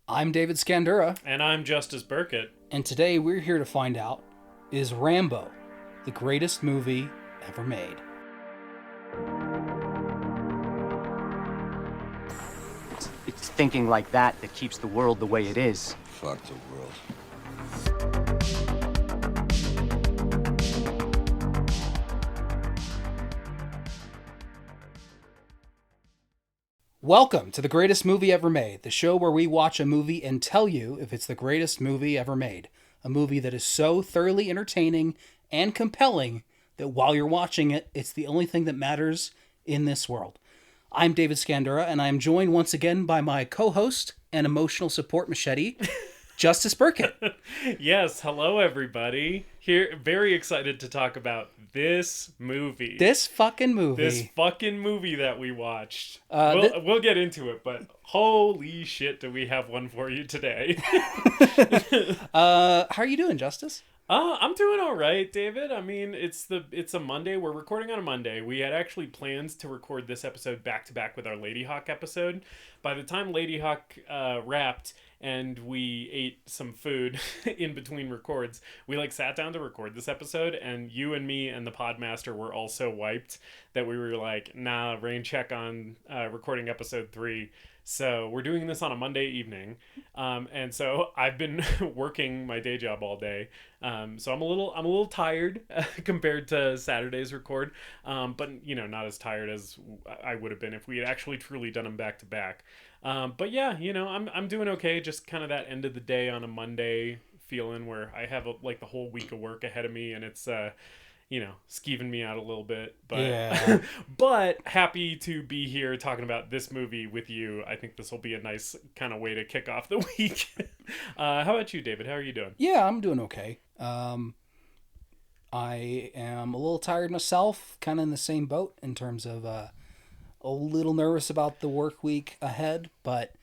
I'm David Scandura, And I'm Justus Burkett. and today we're here to find out, is Rambo the greatest movie ever made? It's thinking like that that keeps the world the way it is. Fuck the world. Welcome to The Greatest Movie Ever Made, the show where we watch a movie and tell you if it's the greatest movie ever made. A movie that is so thoroughly entertaining and compelling that while you're watching it, it's the only thing that matters in this world. I'm David Scandura, and I am joined once again by my co-host and emotional support machete, Justus Burkett. Yes, hello everybody. Here, very excited to talk about this movie. This fucking movie. This fucking movie that we watched. Th- We'll get into it, but holy shit, do we have one for you today? How are you doing, Justus? I'm doing all right, David. I mean, it's a Monday. We're recording on a Monday. We had actually plans to record this episode back to back with our Lady Hawk episode. By the time Lady Hawk wrapped and we ate some food in between records, we sat down to record this episode, and you and me and the Podmaster were all so wiped that we were like, nah, rain check on recording episode 3. So we're doing this on a Monday evening, and so I've been working my day job all day, so I'm a little tired compared to Saturday's record, but not as tired as I would have been if we had actually truly done them back to back. But yeah, I'm doing okay. Just kind of that end of the day on a Monday feeling where I have the whole week of work ahead of me, and it's skeeving me out a little bit, but Yeah. but happy to be here talking about this movie with you. I think this will be a nice kind of way to kick off the week. How about you, David? How are you doing? Yeah, I'm doing okay. I am a little tired myself, kind of in the same boat in terms of a little nervous about the work week ahead, but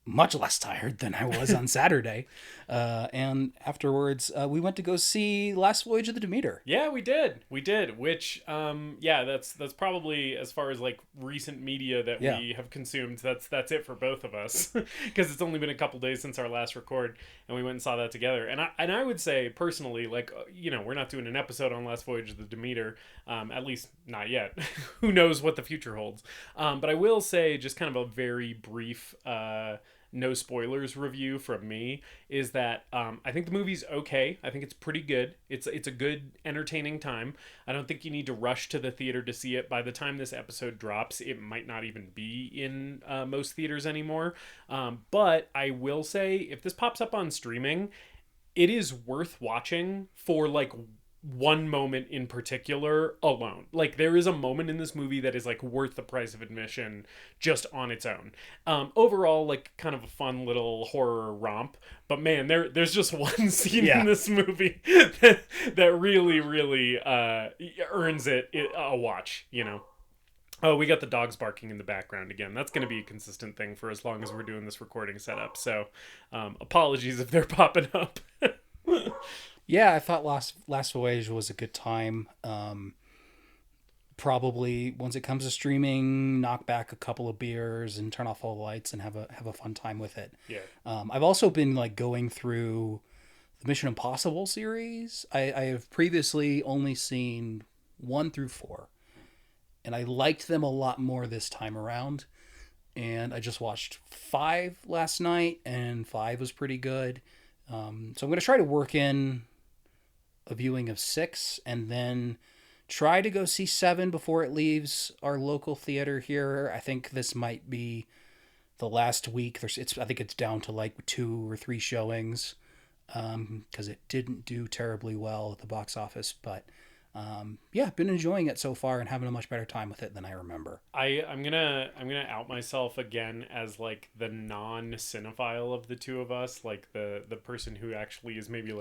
much less tired than I was on Saturday. And afterwards, we went to go see Last Voyage of the Demeter. Yeah, we did, which that's probably, as far as recent media that we have consumed, that's it for both of us, because it's only been a couple days since our last record, and we went and saw that together. And I would say personally, we're not doing an episode on Last Voyage of the Demeter, at least not yet. Who knows what the future holds? But I will say, just kind of a very brief no spoilers review from me, is that I think the movie's okay. I think it's pretty good. It's a good, entertaining time. I don't think you need to rush to the theater to see it. By the time this episode drops, it might not even be in most theaters anymore. But I will say, if this pops up on streaming, it is worth watching for one moment in particular alone. There is a moment in this movie that is worth the price of admission just on its own. Overall, kind of a fun little horror romp, but man, there's just one scene in this movie that really earns it a watch, Oh, we got the dogs barking in the background again. That's going to be a consistent thing for as long as we're doing this recording setup, so apologies if they're popping up. Yeah, I thought Last Voyage was a good time. Probably once it comes to streaming, knock back a couple of beers and turn off all the lights and have a fun time with it. Yeah. I've also been going through the Mission Impossible series. I have previously only seen 1 through 4, and I liked them a lot more this time around. And I just watched 5 last night, and 5 was pretty good. So I'm going to try to work in a viewing of 6 and then try to go see 7 before it leaves our local theater here. I think this might be the last week. I think it's down to 2 or 3 showings, because it didn't do terribly well at the box office. But I've been enjoying it so far and having a much better time with it than I remember. I'm gonna out myself again as the non-cinephile of the two of us, the person who actually is maybe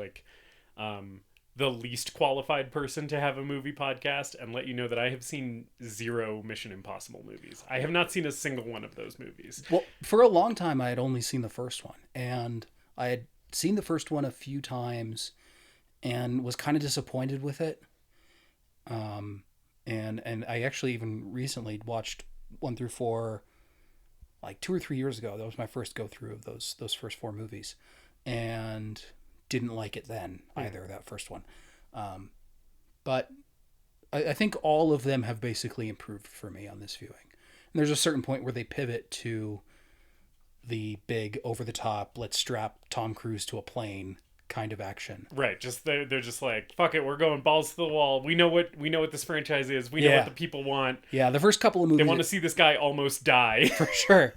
the least qualified person to have a movie podcast, and let you know that I have seen 0 Mission Impossible movies. I have not seen a single one of those movies. Well, for a long time I had only seen the first one, and I had seen the first one a few times and was kind of disappointed with it. And I actually even recently watched 1 through 4 like 2 or 3 years ago. That was my first go through of those first 4 movies, and didn't like it then either, that first one. But I think all of them have basically improved for me on this viewing. And there's a certain point where they pivot to the big over the top, let's strap Tom Cruise to a plane kind of action. Right. Just they're just like, fuck it, we're going balls to the wall. We know what this franchise is. We know what the people want. Yeah, the first couple of movies, they want to see this guy almost die. For sure.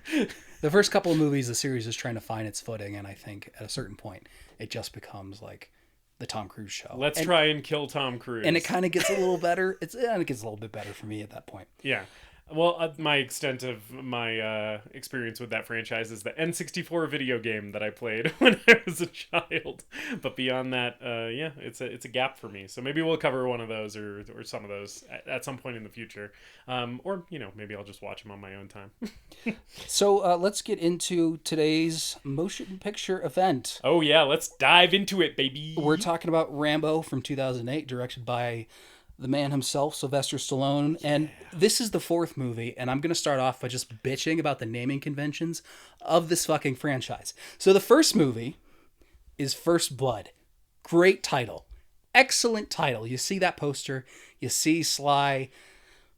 The first couple of movies, the series is trying to find its footing, and I think at a certain point it just becomes like the Tom Cruise show. Let's try and kill Tom Cruise. And it kind of gets a little better. It gets a little bit better for me at that point. Yeah. Well, my extent of my experience with that franchise is the N64 video game that I played when I was a child. But beyond that, yeah, it's a gap for me. So maybe we'll cover one of those or some of those at some point in the future. Or, maybe I'll just watch them on my own time. So let's get into today's motion picture event. Oh, yeah, let's dive into it, baby. We're talking about Rambo from 2008, directed by the man himself, Sylvester Stallone. And this is the 4th movie, and I'm going to start off by just bitching about the naming conventions of this fucking franchise. So the first movie is First Blood. Great title. Excellent title. You see that poster, you see Sly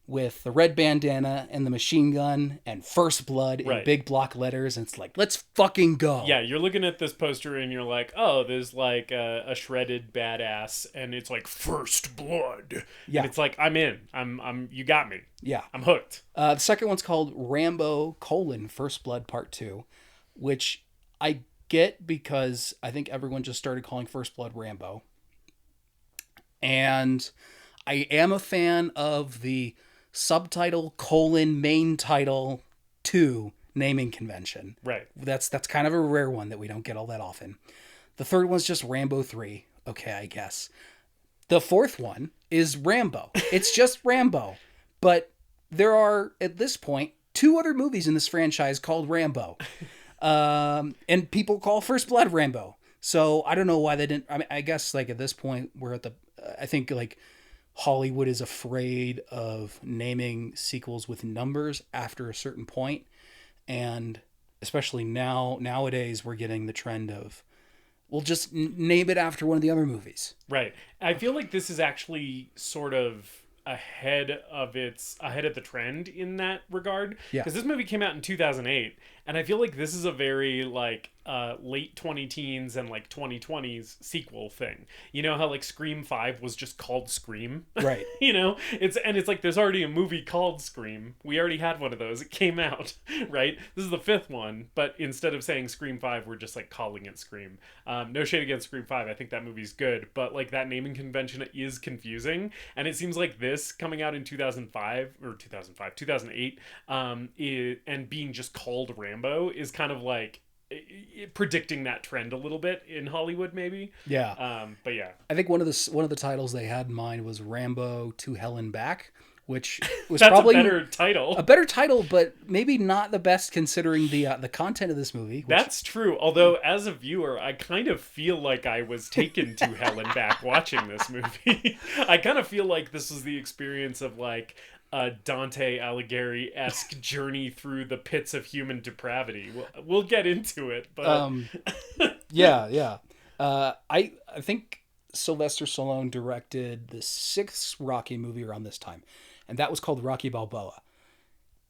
with the red bandana and the machine gun and First Blood in big block letters, and it's like, let's fucking go. Yeah, you're looking at this poster and you're like, oh, there's like a shredded badass, and it's like First Blood. Yeah, and it's like, I'm in. I'm. You got me. Yeah, I'm hooked. The second one's called Rambo: First Blood Part 2, which I get because I think everyone just started calling First Blood Rambo, and I am a fan of the subtitle : main title 2 naming convention. Right. That's kind of a rare one that we don't get all that often. The third one's just Rambo 3. Okay, I guess. The fourth one is Rambo. It's just Rambo. But there are, at this point, 2 other movies in this franchise called Rambo. And people call First Blood Rambo. So I don't know why they didn't. I mean, I guess like at this point we're at I think like Hollywood is afraid of naming sequels with numbers after a certain point, and especially nowadays we're getting the trend of, we'll just name it after one of the other movies. Right. I feel like this is actually sort of ahead of the trend in that regard. Yeah. Because this movie came out in 2008, and I feel like this is a very like late 20-teens and like 2020s sequel thing. You know how like Scream 5 was just called Scream? Right. It's like there's already a movie called Scream. We already had one of those. It came out, right? This is the 5th one, but instead of saying Scream 5, we're just like calling it Scream. No shade against Scream 5. I think that movie's good, but like that naming convention is confusing, and it seems like this coming out in 2008, and being just called Rambo is kind of like predicting that trend a little bit in Hollywood, maybe. Yeah. But yeah, I think one of the titles they had in mind was Rambo to Hell and Back, which was that's probably a better title, but maybe not the best considering the content of this movie. That's true. Although as a viewer, I kind of feel like I was taken to Hell and Back watching this movie. I kind of feel like this was the experience of like a Dante Alighieri-esque journey through the pits of human depravity. We'll get into it, but yeah. I think Sylvester Stallone directed the 6th Rocky movie around this time, and that was called Rocky Balboa.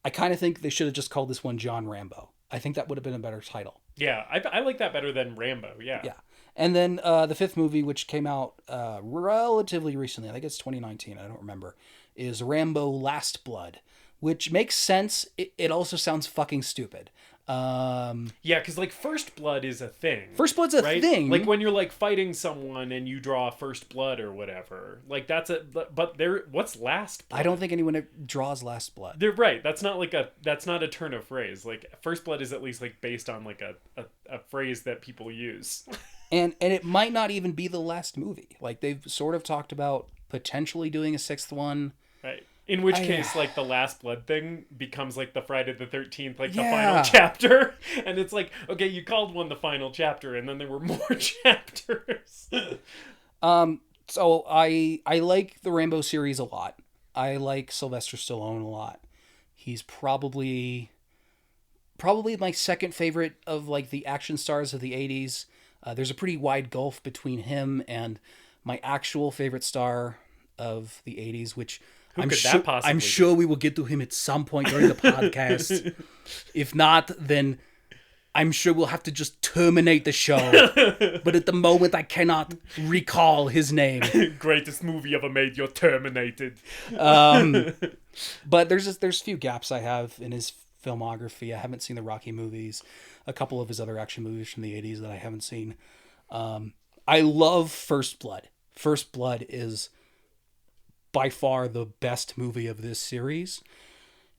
I kind of think they should have just called this one John Rambo. I think that would have been a better title. Yeah, I like that better than Rambo. Yeah. And then the 5th movie, which came out relatively recently, I think it's 2019, I don't remember, is Rambo Last Blood, which makes sense. It also sounds fucking stupid. Yeah, because like First Blood is a thing. First Blood's a thing. Like when you're like fighting someone and you draw First Blood or whatever. Like that's but what's Last Blood? I don't think anyone draws Last Blood. They're right. That's not a turn of phrase. Like First Blood is at least like based on like a phrase that people use. And it might not even be the last movie. Like they've sort of talked about potentially doing a 6th one. Right. In which case, like, the Last Blood thing becomes, like, the Friday the 13th, like, the final chapter. And it's like, okay, you called one the final chapter, and then there were more chapters. So I like the Rambo series a lot. I like Sylvester Stallone a lot. He's probably probably my second favorite of like the action stars of the 80s. There's a pretty wide gulf between him and my actual favorite star of the 80s, which I'm sure we will get to him at some point during the podcast. If not, then I'm sure we'll have to just terminate the show. But at the moment, I cannot recall his name. Greatest movie ever made, you're terminated. But there's a few gaps I have in his filmography. I haven't seen the Rocky movies, a couple of his other action movies from the 80s that I haven't seen. I love First Blood. First Blood is by far the best movie of this series.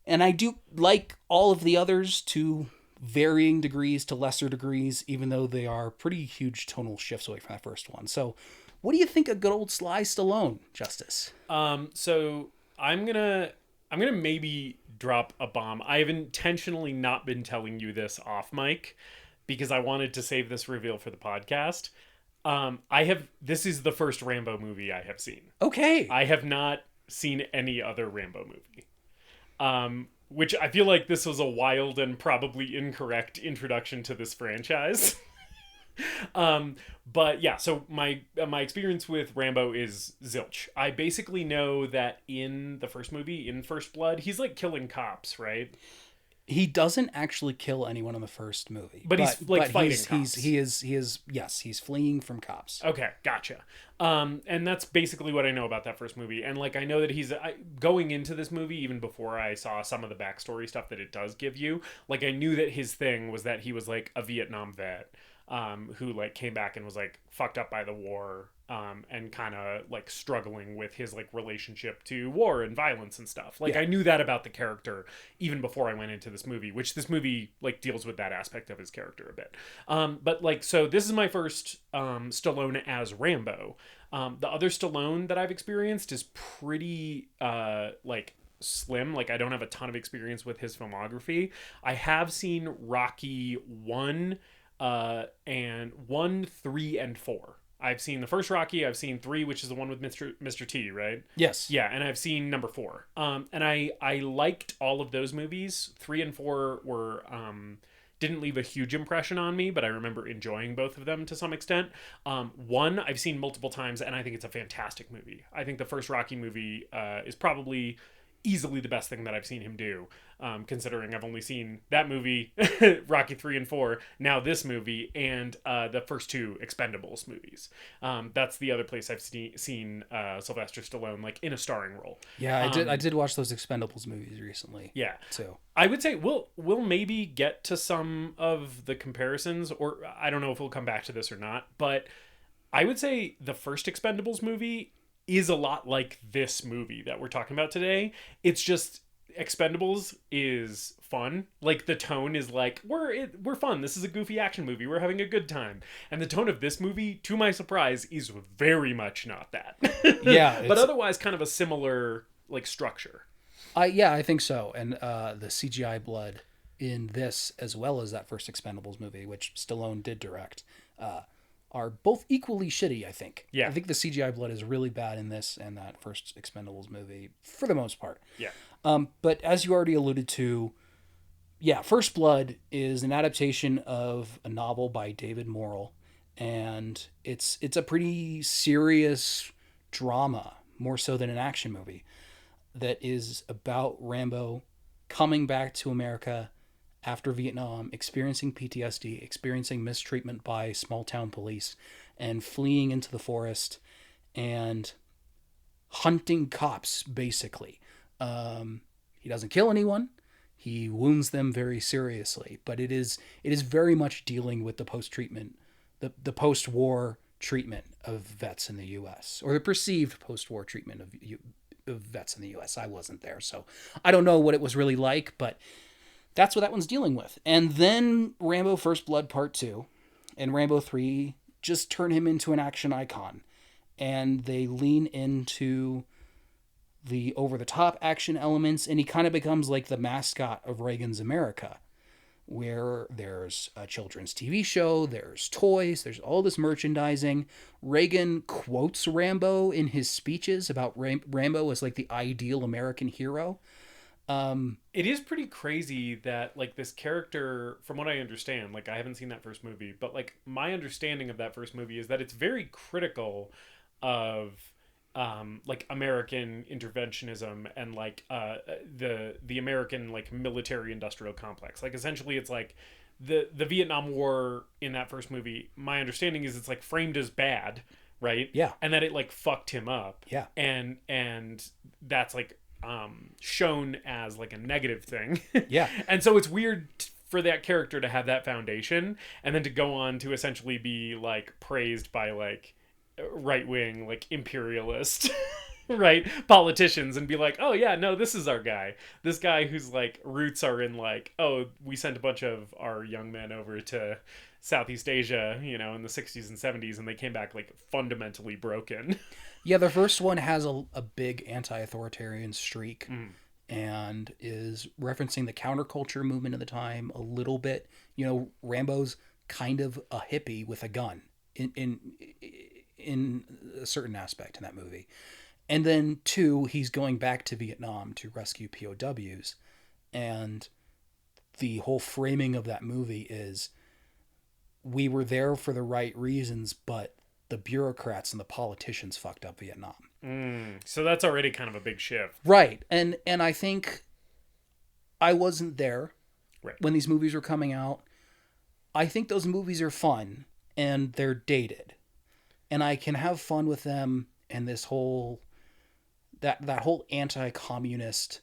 And I do like all of the others to varying degrees, to lesser degrees, even though they are pretty huge tonal shifts away from that first one. So what do you think of good old Sly Stallone, Justice? So I'm gonna maybe drop a bomb. I have intentionally not been telling you this off mic because I wanted to save this reveal for the podcast. This is the first Rambo movie I have seen. Okay. I have not seen any other Rambo movie. Which I feel like this was a wild and probably incorrect introduction to this franchise. But yeah, so my experience with Rambo is zilch. I basically know that in the first movie, in First Blood, he's like killing cops, right? He doesn't actually kill anyone in the first movie, but he's like fighting cops. He's fleeing from cops. Okay, gotcha. And that's basically what I know about that first movie. And like I know that he's going into this movie, even before I saw some of the backstory stuff that it does give you. Like I knew that his thing was that he was like a Vietnam vet, who like came back and was like fucked up by the war. And kind of like struggling with his like relationship to war and violence and stuff. Like I knew that about the character even before I went into this movie, which this movie like deals with that aspect of his character a bit. But like, so this is my first Stallone as Rambo. The other Stallone that I've experienced is pretty like slim. Like I don't have a ton of experience with his filmography. I have seen Rocky 1 and 1, 3, and 4. I've seen the first Rocky. I've seen 3, which is the one with Mr. T, right? Yes. Yeah, and I've seen number 4. And I liked all of those movies. 3 and 4 were didn't leave a huge impression on me, but I remember enjoying both of them to some extent. 1 I've seen multiple times, and I think it's a fantastic movie. I think the first Rocky movie is probably easily the best thing that I've seen him do, considering I've only seen that movie, Rocky 3 and 4, now this movie, and the first 2 Expendables movies. That's the other place I've seen Sylvester Stallone like in a starring role. Yeah, I did watch those Expendables movies recently. Yeah. So I would say we'll maybe get to some of the comparisons, or I don't know if we'll come back to this or not, but I would say the first Expendables movie is a lot like this movie that we're talking about today. It's just Expendables is fun. Like the tone is like we're fun. This is a goofy action movie. We're having a good time. And the tone of this movie, to my surprise, is very much not that. Yeah, but otherwise kind of a similar like structure. Yeah, I think so. And the CGI blood in this, as well as that first Expendables movie, which Stallone did direct, are both equally shitty, I think. Yeah. I think the CGI blood is really bad in this and that first Expendables movie, for the most part. Yeah. But as you already alluded to, yeah, First Blood is an adaptation of a novel by David Morrell, and it's a pretty serious drama, more so than an action movie, that is about Rambo coming back to America after Vietnam, experiencing PTSD, experiencing mistreatment by small town police, and fleeing into the forest and hunting cops, basically. He doesn't kill anyone. He wounds them very seriously, but it is very much dealing with the post-treatment, the post-war treatment of vets in the U.S., or the perceived post-war treatment of vets in the U.S. I wasn't there, so I don't know what it was really like, but that's what that one's dealing with. And then Rambo First Blood Part 2 and Rambo 3 just turn him into an action icon. And they lean into the over-the-top action elements, and he kind of becomes like the mascot of Reagan's America, where there's a children's TV show, there's toys, there's all this merchandising. Reagan quotes Rambo in his speeches about Rambo as like the ideal American hero. It is pretty crazy that like this character, from what I understand, like I haven't seen that first movie, but like my understanding of that first movie is that it's very critical of like American interventionism and like the American like military industrial complex. Like essentially it's like the Vietnam War in that first movie, my understanding is it's like framed as bad, right? Yeah. And that it like fucked him up. Yeah. And that's like shown as like a negative thing. Yeah. And so it's weird for that character to have that foundation and then to go on to essentially be like praised by like right-wing like imperialist right politicians and be like, oh yeah, no, this is our guy, this guy whose like roots are in like, oh, we sent a bunch of our young men over to Southeast Asia, you know, in the 60s and 70s, and they came back like fundamentally broken. Yeah, the first one has a big anti-authoritarian streak and is referencing the counterculture movement of the time a little bit. You know, Rambo's kind of a hippie with a gun in a certain aspect in that movie. And then 2, he's going back to Vietnam to rescue POWs. And the whole framing of that movie is we were there for the right reasons, but the bureaucrats and the politicians fucked up Vietnam. So that's already kind of a big shift. Right. And I think I wasn't there when these movies were coming out. I think those movies are fun and they're dated. And I can have fun with them and this whole that whole anti-communist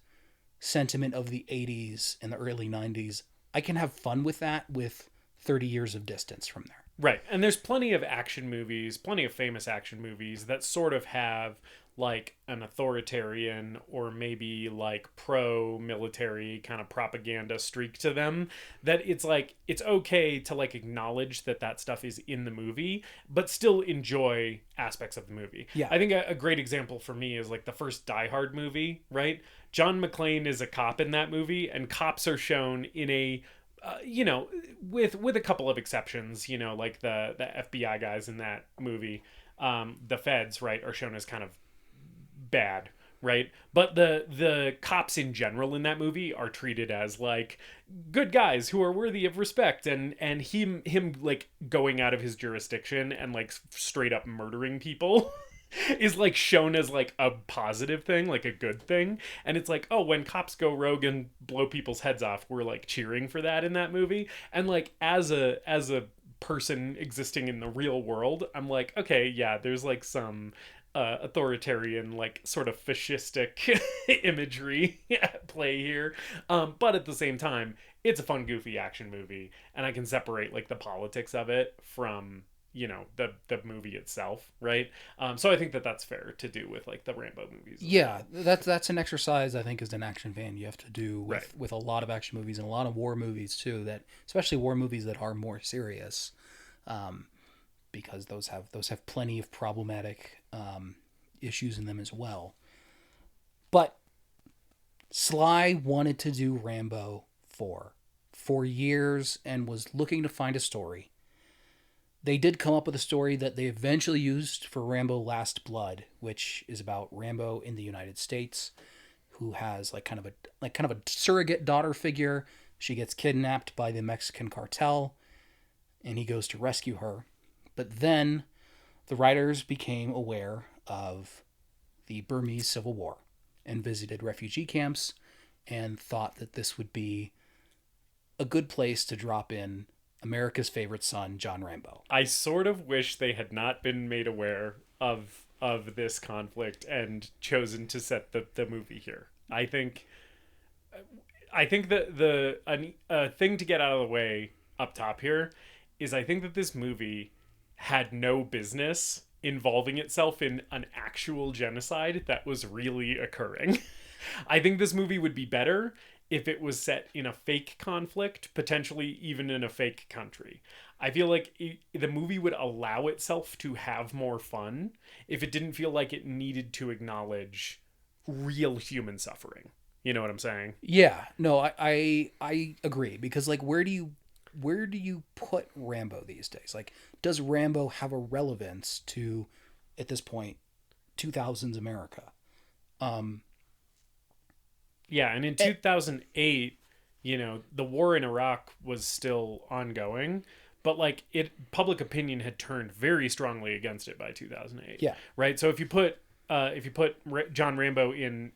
sentiment of the 80s and the early 90s. I can have fun with that with 30 years of distance from there. Right. And there's plenty of action movies, plenty of famous action movies that sort of have like an authoritarian or maybe like pro-military kind of propaganda streak to them, that it's like it's okay to like acknowledge that that stuff is in the movie but still enjoy aspects of the movie. Yeah. I think a great example for me is like the first Die Hard movie, right? John McClane is a cop in that movie, and cops are shown in a you know, with a couple of exceptions, you know, like the FBI guys in that movie, the feds, right, are shown as kind of bad, right? But the cops in general in that movie are treated as like good guys who are worthy of respect, and him like going out of his jurisdiction and like straight up murdering people is like shown as like a positive thing, like a good thing. And it's like, oh, when cops go rogue and blow people's heads off, we're like cheering for that in that movie. And like as a person existing in the real world, I'm like, okay, yeah, there's like some authoritarian, like sort of fascistic imagery at play here. But at the same time, it's a fun, goofy action movie, and I can separate like the politics of it from, you know, the movie itself, right? So I think that that's fair to do with like the Rambo movies. Yeah, that's an exercise I think as an action fan you have to do with a lot of action movies and a lot of war movies too, that especially war movies that are more serious, because those have plenty of problematic issues in them as well. But Sly wanted to do Rambo 4 for years and was looking to find a story. They did come up with a story that they eventually used for Rambo Last Blood, which is about Rambo in the United States, who has like kind of a surrogate daughter figure. She gets kidnapped by the Mexican cartel, and he goes to rescue her. But then the writers became aware of the Burmese Civil War and visited refugee camps and thought that this would be a good place to drop in America's favorite son, John Rambo. I sort of wish they had not been made aware of this conflict and chosen to set the movie here. I think that the thing to get out of the way up top here is I think that this movie had no business involving itself in an actual genocide that was really occurring. I think this movie would be better if it was set in a fake conflict, potentially even in a fake country. I feel like the movie would allow itself to have more fun if it didn't feel like it needed to acknowledge real human suffering. You know what I'm saying? Yeah, no, I agree, because like where do you put Rambo these days? Like, does Rambo have a relevance to, at this point, 2000s America? Yeah, and in 2008, the war in Iraq was still ongoing, but like public opinion had turned very strongly against it by 2008. Yeah. Right. So if you put John Rambo in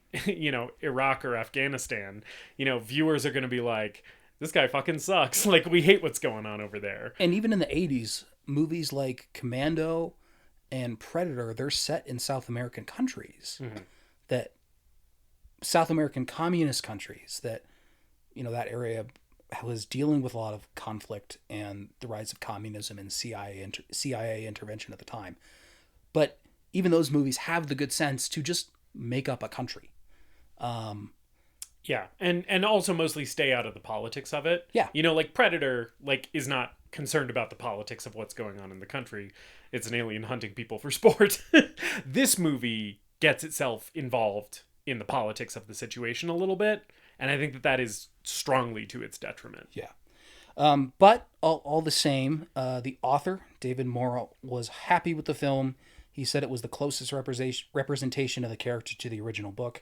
Iraq or Afghanistan, viewers are going to be like, this guy fucking sucks. Like, we hate what's going on over there. And even in the 80s, movies like Commando and Predator, they're set in South American countries, that South American communist countries that, that area was dealing with a lot of conflict and the rise of communism and CIA intervention at the time. But even those movies have the good sense to just make up a country. Yeah, and also mostly stay out of the politics of it. Yeah. Like Predator, is not concerned about the politics of what's going on in the country. It's an alien hunting people for sport. This movie gets itself involved in the politics of the situation a little bit, and I think that is strongly to its detriment. Yeah. But all the same, the author, David Morrow, was happy with the film. He said it was the closest representation of the character to the original book.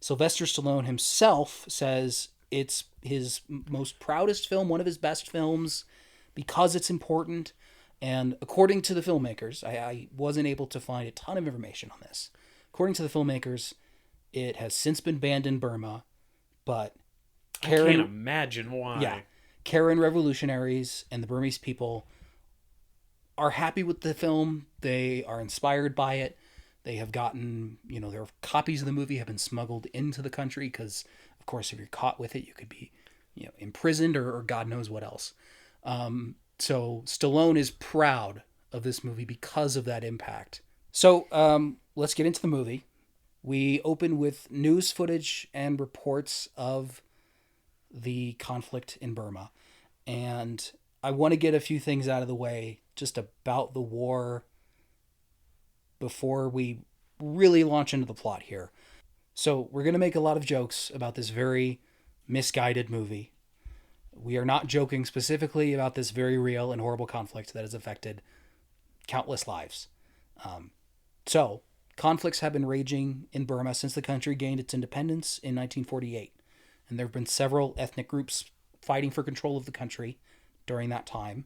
Sylvester Stallone himself says it's his most proudest film, one of his best films, because it's important. And according to the filmmakers, I wasn't able to find a ton of information on this. According to the filmmakers, it has since been banned in Burma, but I can't imagine why. Yeah. Karen revolutionaries and the Burmese people are happy with the film. They are inspired by it. They have gotten, their copies of the movie have been smuggled into the country because, of course, if you're caught with it, you could be, imprisoned or God knows what else. So Stallone is proud of this movie because of that impact. So let's get into the movie. We open with news footage and reports of the conflict in Burma. And I want to get a few things out of the way just about the war before we really launch into the plot here. So we're going to make a lot of jokes about this very misguided movie. We are not joking specifically about this very real and horrible conflict that has affected countless lives. So conflicts have been raging in Burma since the country gained its independence in 1948. And there have been several ethnic groups fighting for control of the country during that time.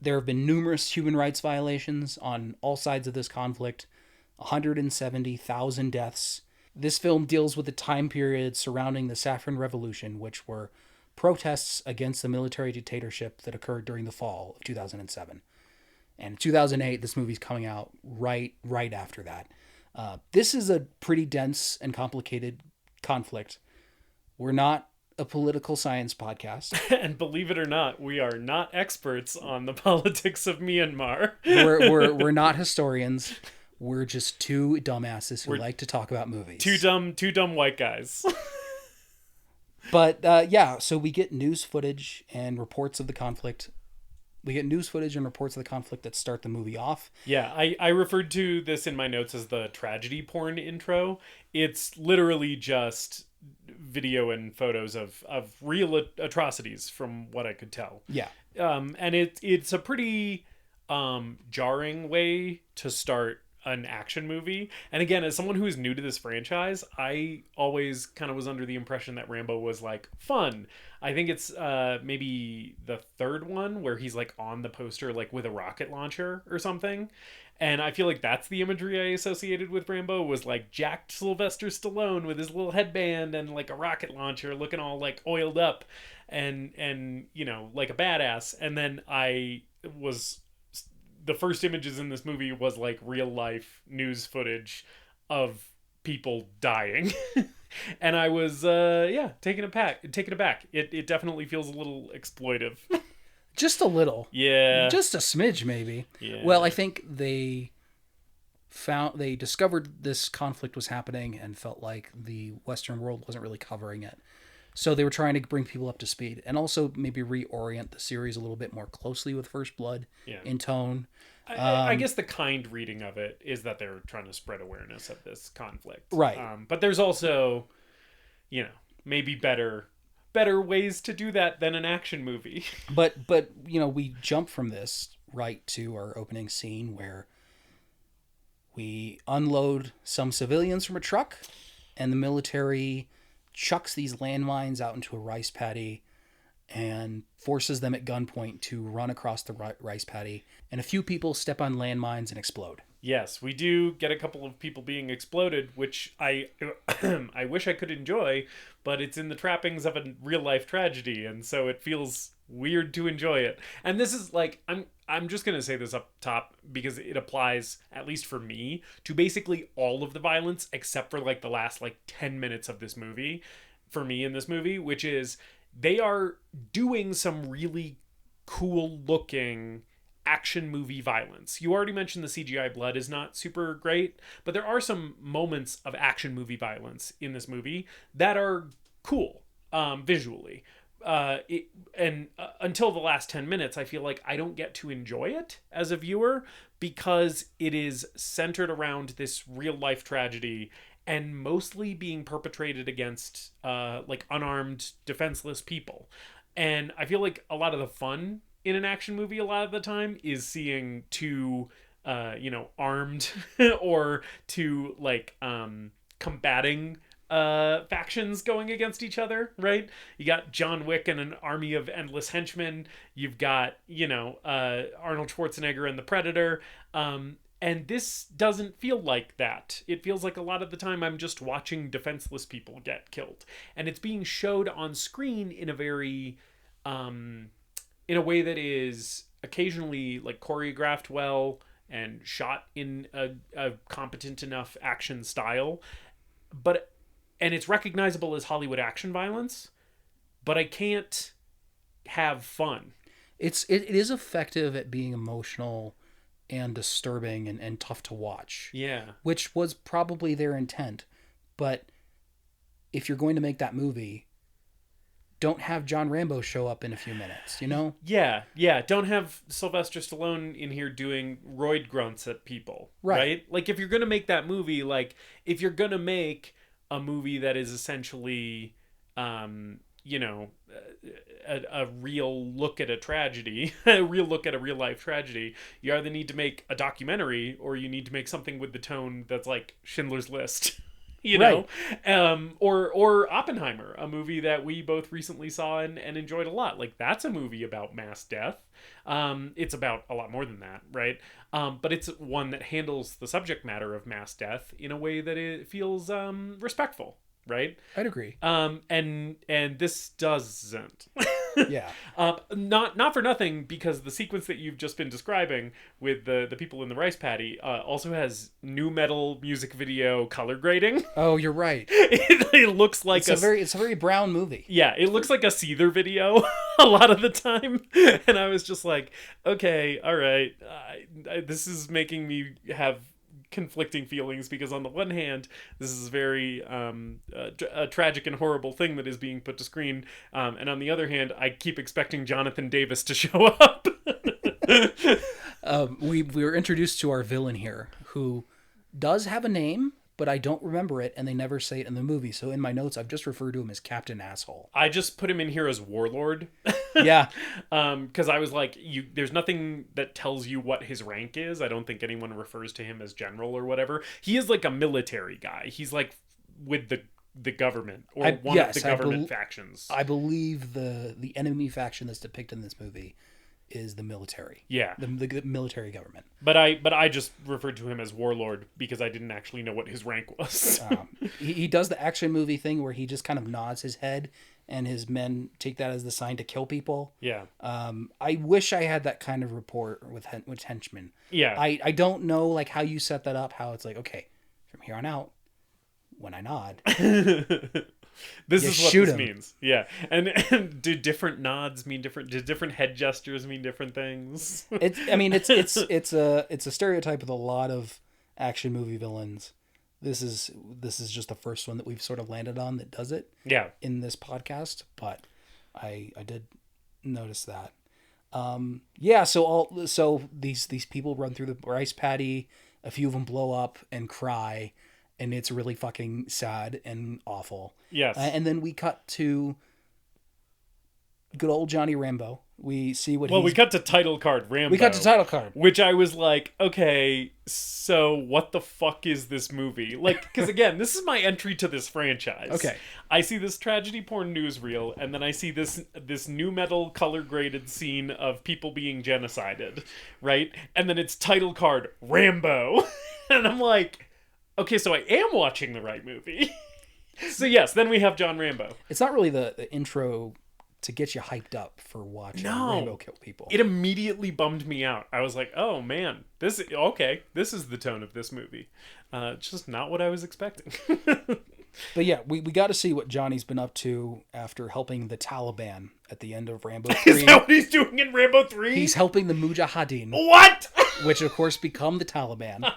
There have been numerous human rights violations on all sides of this conflict, 170,000 deaths. This film deals with the time period surrounding the Saffron Revolution, which were protests against the military dictatorship that occurred during the fall of 2007. And in 2008, this movie's coming out right after that. This is a pretty dense and complicated conflict. We're not a political science podcast. And believe it or not, we are not experts on the politics of Myanmar. we're not historians. We're just two dumbasses who like to talk about movies. Two dumb white guys. But so we get news footage and reports of the conflict. That start the movie off. Yeah, I referred to this in my notes as the tragedy porn intro. It's literally just video and photos of real atrocities from what I could tell. Yeah. And it's a pretty jarring way to start an action movie. And again, as someone who is new to this franchise, I always kind of was under the impression that Rambo was fun. I think it's maybe the third one where he's on the poster with a rocket launcher or something. And I feel like that's the imagery I associated with Rambo, was jacked Sylvester Stallone with his little headband and a rocket launcher, looking all oiled up and like a badass. And then the first images in this movie was real life news footage of people dying. And I was taken aback. It definitely feels a little exploitive. Just a little. Yeah. Just a smidge, maybe. Yeah. Well, I think they discovered this conflict was happening and felt like the Western world wasn't really covering it. So they were trying to bring people up to speed and also maybe reorient the series a little bit more closely with First Blood in tone. I guess the kind reading of it is that they're trying to spread awareness of this conflict. Right. But there's also, maybe better ways to do that than an action movie. But we jump from this right to our opening scene where we unload some civilians from a truck and the military chucks these landmines out into a rice paddy and forces them at gunpoint to run across the rice paddy. And a few people step on landmines and explode. Yes, we do get a couple of people being exploded, which I I wish I could enjoy, but it's in the trappings of a real life tragedy, and so it feels weird to enjoy it. And this is like I'm just going to say this up top because it applies, at least for me, to basically all of the violence except for like the last like 10 minutes of this movie for me in this movie, which is they are doing some really cool looking action movie violence. You already mentioned the CGI blood is not super great, but there are some moments of action movie violence in this movie that are cool visually. Until the last 10 minutes, I feel like I don't get to enjoy it as a viewer because it is centered around this real life tragedy and mostly being perpetrated against like unarmed, defenseless people. And I feel like a lot of the fun in an action movie a lot of the time is seeing two armed or two like combating factions going against each other, right? You got John Wick and an army of endless henchmen. You've got Arnold Schwarzenegger and the Predator. And this doesn't feel like that. It feels like a lot of the time I'm just watching defenseless people get killed. And it's being showed on screen in a very, in a way that is occasionally like choreographed well and shot in a competent enough action style. And it's recognizable as Hollywood action violence, but I can't have fun. It is effective at being emotional and disturbing and tough to watch. Yeah. Which was probably their intent. But if you're going to make that movie, don't have John Rambo show up in a few minutes, you know? Yeah. Don't have Sylvester Stallone in here doing roid grunts at people. Right? Like, if you're going to make that movie, like, if you're going to make a movie that is essentially, a real look at a tragedy, a real look at a real life tragedy, you either need to make a documentary or you need to make something with the tone that's like Schindler's List, know? Or Oppenheimer, a movie that we both recently saw and enjoyed a lot. Like, that's a movie about mass death. It's about a lot more than that, right? But it's one that handles the subject matter of mass death in a way that it feels respectful. Right? I'd agree. And this doesn't. Yeah. Not for nothing, because the sequence that you've just been describing with the people in the rice paddy also has nu metal music video color grading. Oh, you're right. It looks like it's a very brown movie. Yeah, it looks like a Seether video a lot of the time, and I was just like, okay, all right, this is making me have conflicting feelings, because on the one hand, this is very a tragic and horrible thing that is being put to screen, and on the other hand, I keep expecting Jonathan Davis to show up. We were introduced to our villain here, who does have a name, but I don't remember it, and they never say it in the movie. So in my notes, I've just referred to him as Captain Asshole. I just put him in here as Warlord. Yeah. Because I was like, there's nothing that tells you what his rank is. I don't think anyone refers to him as general or whatever. He is like a military guy. He's like with the government, or one of the government factions. I believe the enemy faction that's depicted in this movie is the military. Yeah. The military government. But I just referred to him as Warlord because I didn't actually know what his rank was. He does the action movie thing where he just kind of nods his head and his men take that as the sign to kill people. Yeah. I wish I had that kind of rapport with henchmen. Yeah. I don't know like how you set that up, how it's like, okay, from here on out, when I nod... This is what this means. Yeah. And do different nods mean different? Do different head gestures mean different things? It's a stereotype with a lot of action movie villains. This is just the first one that we've sort of landed on that does it. Yeah. In this podcast, but I did notice that. So these people run through the rice paddy. A few of them blow up and cry. And it's really fucking sad and awful. Yes. And then we cut to good old Johnny Rambo, We see what we cut to title card Rambo. We cut to title card. Which I was like, okay, so what the fuck is this movie? Like, because again, this is my entry to this franchise. Okay. I see this tragedy porn newsreel, and then I see this new metal color graded scene of people being genocided, right? And then it's title card Rambo. And I'm like, okay, so I am watching the right movie. So yes, then we have John Rambo. It's not really the intro to get you hyped up for watching Rambo kill people. It immediately bummed me out. I was like, oh man, this is the tone of this movie. It's just not what I was expecting. But yeah, we got to see what Johnny's been up to after helping the Taliban at the end of Rambo 3. Is that what he's doing in Rambo 3? He's helping the Mujahideen. What? Which of course become the Taliban.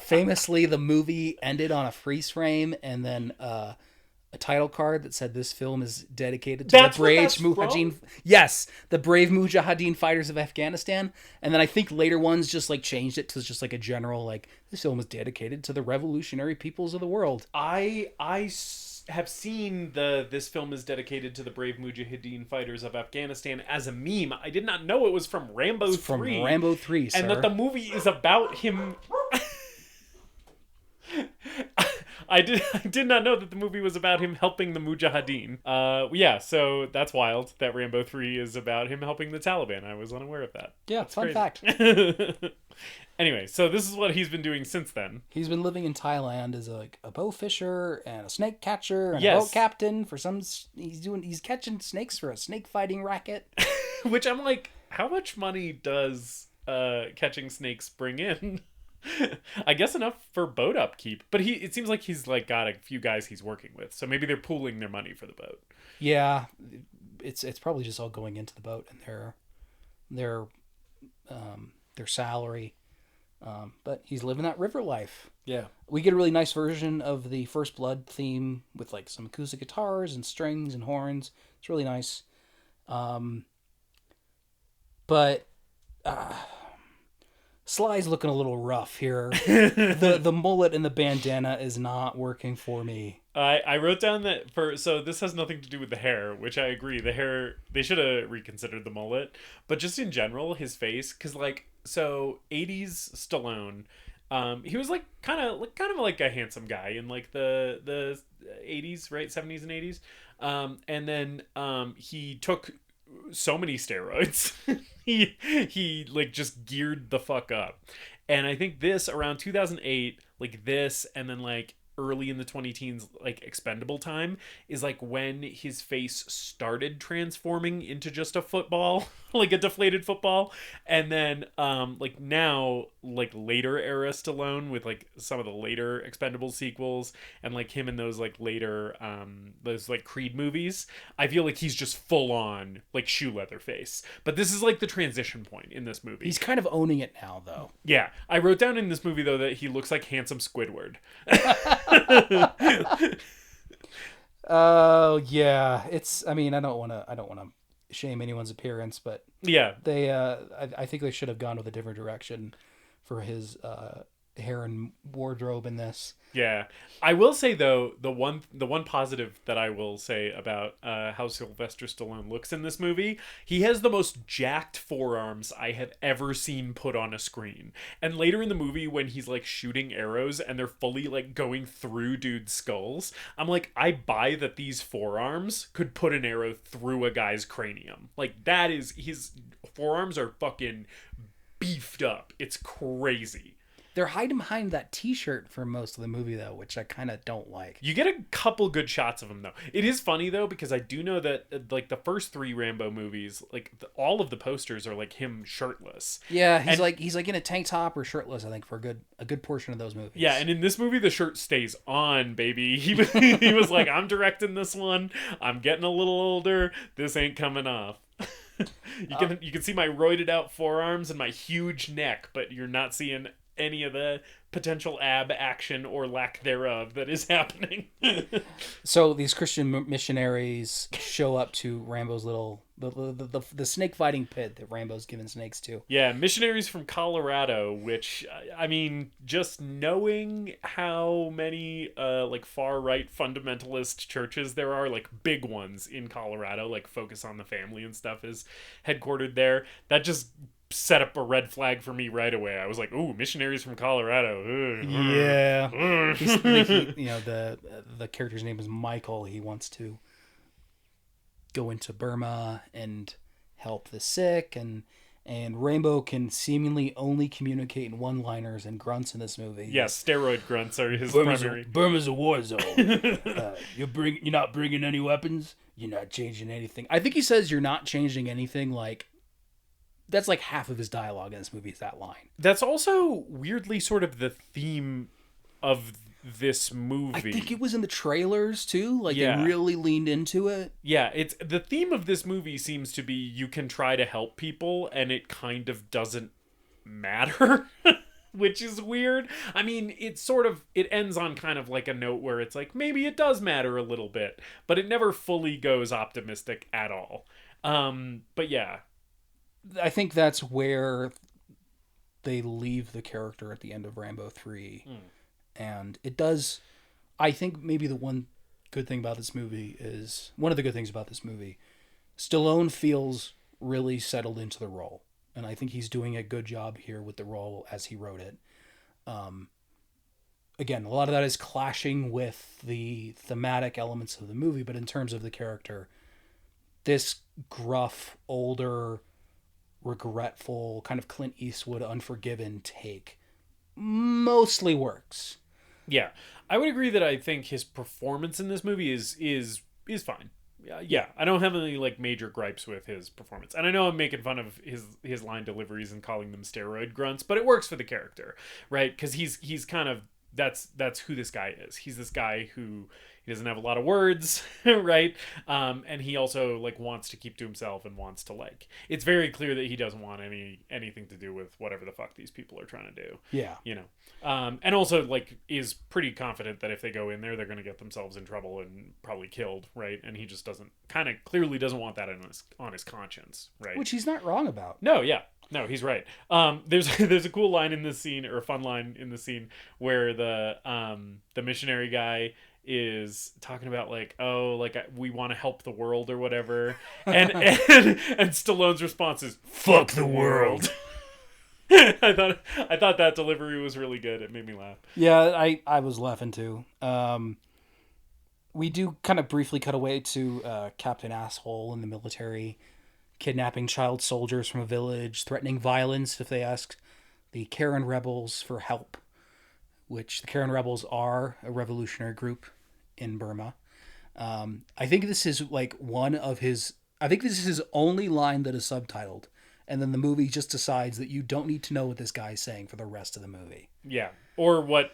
Famously, the movie ended on a freeze frame and then a title card that said this film is dedicated to the brave Mujahideen. Yes, the brave Mujahideen fighters of Afghanistan. And then I think later ones just like changed it to just like a general like this film is dedicated to the revolutionary peoples of the world. I have seen this film is dedicated to the brave Mujahideen fighters of Afghanistan as a meme. I did not know it was from Rambo 3. From Rambo 3, sir. And that the movie is about him. I did not know that the movie was about him helping the Mujahideen. Yeah, so that's wild that Rambo 3 is about him helping the Taliban. I was unaware of that. Yeah, that's fun crazy. fact. Anyway, so this is what he's been doing since then. He's been living in Thailand as a bow fisher and a snake catcher and a boat captain for some. He's catching snakes for a snake fighting racket. Which I'm like, how much money does catching snakes bring in? I guess enough for boat upkeep, but it seems like he's like got a few guys he's working with, so maybe they're pooling their money for the boat. Yeah, it's probably just all going into the boat and their salary. But he's living that river life. Yeah, we get a really nice version of the First Blood theme with like some acoustic guitars and strings and horns. It's really nice. But Sly's looking a little rough here. The mullet and the bandana is not working for me. I wrote down that so this has nothing to do with the hair, which I agree. The hair, they should have reconsidered the mullet, but just in general, his face, because like, so 80s Stallone, he was like kind of like a handsome guy in like the 80s, right? 70s and 80s. And then he took so many steroids. he like just geared the fuck up. And I think this around 2008, like this, and then like early in the 20-teens, like Expendable time, is like when his face started transforming into just a football, like a deflated football. And then like now, like later era Stallone with like some of the later Expendable sequels and like him in those like later those like Creed movies, I feel like he's just full on like shoe leather face. But this is like the transition point in this movie. He's kind of owning it now though. Yeah, I wrote down in this movie though that he looks like handsome Squidward. Oh yeah, I mean, I don't want to shame anyone's appearance, but yeah, they I think they should have gone with a different direction for his hair and wardrobe in this. Yeah, I will say though, the one positive that I will say about how Sylvester Stallone looks in this movie, he has the most jacked forearms I have ever seen put on a screen. And later in the movie, when he's like shooting arrows and they're fully like going through dudes' skulls, I'm like, I buy that these forearms could put an arrow through a guy's cranium. Like that is, his forearms are fucking beefed up. It's crazy. They're hiding behind that t-shirt for most of the movie, though, which I kind of don't like. You get a couple good shots of him, though. It is funny, though, because I do know that, like, the first 3 Rambo movies, like, all of the posters are, like, him shirtless. Yeah, he's like in a tank top or shirtless, I think, for a good portion of those movies. Yeah, and in this movie, the shirt stays on, baby. He was like, I'm directing this one. I'm getting a little older. This ain't coming off. You can see my roided out forearms and my huge neck, but you're not seeing any of the potential ab action or lack thereof that is happening. So these Christian missionaries show up to Rambo's little the snake fighting pit that Rambo's given snakes to. Yeah, missionaries from Colorado, which, I mean, just knowing how many like far right fundamentalist churches there are, like big ones in Colorado, like Focus on the Family and stuff is headquartered there, that just set up a red flag for me right away. I was like, ooh, missionaries from Colorado. Yeah. The character's name is Michael. He wants to go into Burma and help the sick, and Rambo can seemingly only communicate in one-liners and grunts in this movie. Yeah, steroid grunts are his primary. Burma's a war zone. You're not bringing any weapons. You're not changing anything. I think he says you're not changing anything. Like, that's like half of his dialogue in this movie is that line. That's also weirdly sort of the theme of this movie. I think it was in the trailers too. Like, yeah. They really leaned into it. Yeah, it's the theme of this movie seems to be you can try to help people and it kind of doesn't matter. Which is weird. I mean, it ends on kind of like a note where it's like, maybe it does matter a little bit, but it never fully goes optimistic at all. But yeah. I think that's where they leave the character at the end of Rambo 3. And it does, I think maybe one of the good things about this movie, Stallone feels really settled into the role. And I think he's doing a good job here with the role as he wrote it. Again, a lot of that is clashing with the thematic elements of the movie, but in terms of the character, this gruff, older, regretful, kind of Clint Eastwood, Unforgiven take mostly works. Yeah, I would agree that I think his performance in this movie is fine. Yeah, I don't have any like major gripes with his performance, and I know I'm making fun of his line deliveries and calling them steroid grunts, but it works for the character, right? Because he's kind of that's who this guy is. He's this guy who he doesn't have a lot of words, right? And he also like wants to keep to himself and wants to like. It's very clear that he doesn't want anything to do with whatever the fuck these people are trying to do. Yeah, you know, and also like is pretty confident that if they go in there, they're going to get themselves in trouble and probably killed, right? And he just clearly doesn't want that on his conscience, right? Which he's not wrong about. No, yeah. No, he's right. There's a cool line in this scene, or a fun line in the scene, where the missionary guy is talking about like, oh, like we want to help the world or whatever, and Stallone's response is "fuck the world." I thought that delivery was really good. It made me laugh. Yeah, I was laughing too. We do kind of briefly cut away to Captain Asshole in the military, kidnapping child soldiers from a village, threatening violence if they ask the Karen rebels for help, which the Karen rebels are a revolutionary group in Burma. I think this is his only line that is subtitled, and then the movie just decides that you don't need to know what this guy is saying for the rest of the movie. Yeah, or what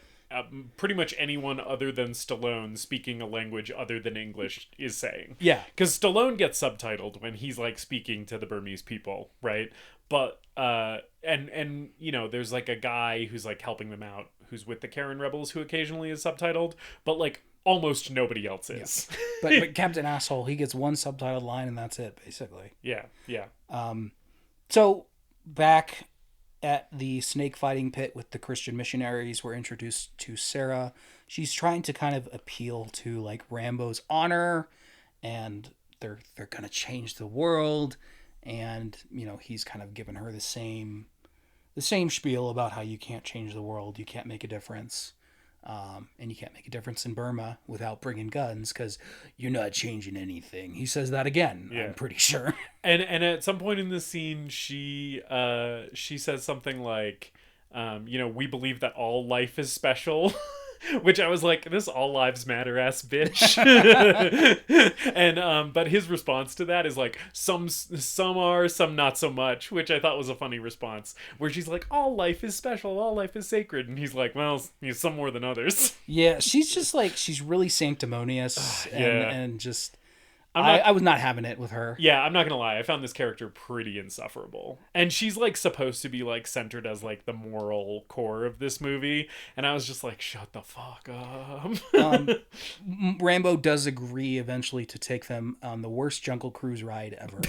pretty much anyone other than Stallone speaking a language other than English is saying. Yeah. Because Stallone gets subtitled when he's like speaking to the Burmese people, right? But and you know, there's like a guy who's like helping them out who's with the Karen rebels who occasionally is subtitled, but like almost nobody else is. Yeah. But Captain Asshole, he gets one subtitled line and that's it, basically. Yeah. So back at the snake fighting pit with the Christian missionaries, we're introduced to Sarah. She's trying to kind of appeal to like Rambo's honor, and they're gonna change the world, and you know, he's kind of given her the same spiel about how you can't change the world, you can't make a difference, and you can't make a difference in Burma without bringing guns because you're not changing anything. He says that again. Yeah. I'm pretty sure. And at some point in the scene, she says something like, you know, we believe that all life is special. Which I was like, this all lives matter ass bitch. And but his response to that is like, some are, some not so much, which I thought was a funny response, where she's like, all life is special, all life is sacred, and he's like, well, some more than others. Yeah, she's just like, she's really sanctimonious and just I was not having it with her. Yeah, I'm not gonna lie. I found this character pretty insufferable, and she's like supposed to be like centered as like the moral core of this movie, and I was just like, shut the fuck up. Rambo does agree eventually to take them on the worst Jungle Cruise ride ever.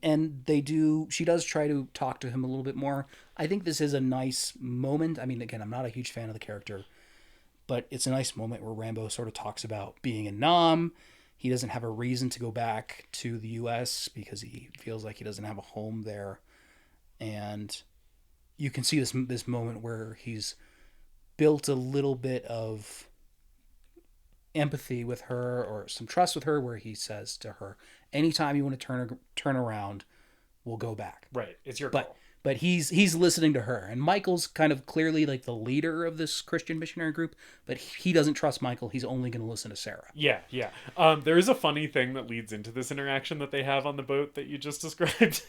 And she does try to talk to him a little bit more. I think this is a nice moment. I mean, again, I'm not a huge fan of the character, but it's a nice moment where Rambo sort of talks about being in Nam. He doesn't have a reason to go back to the U.S. because he feels like he doesn't have a home there. And you can see this moment where he's built a little bit of empathy with her, or some trust with her, where he says to her, anytime you want to turn around, we'll go back. Right. It's your call. But he's listening to her, and Michael's kind of clearly like the leader of this Christian missionary group, but he doesn't trust Michael. He's only going to listen to Sarah. Yeah. There is a funny thing that leads into this interaction that they have on the boat that you just described,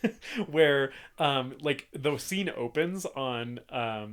where like the scene opens on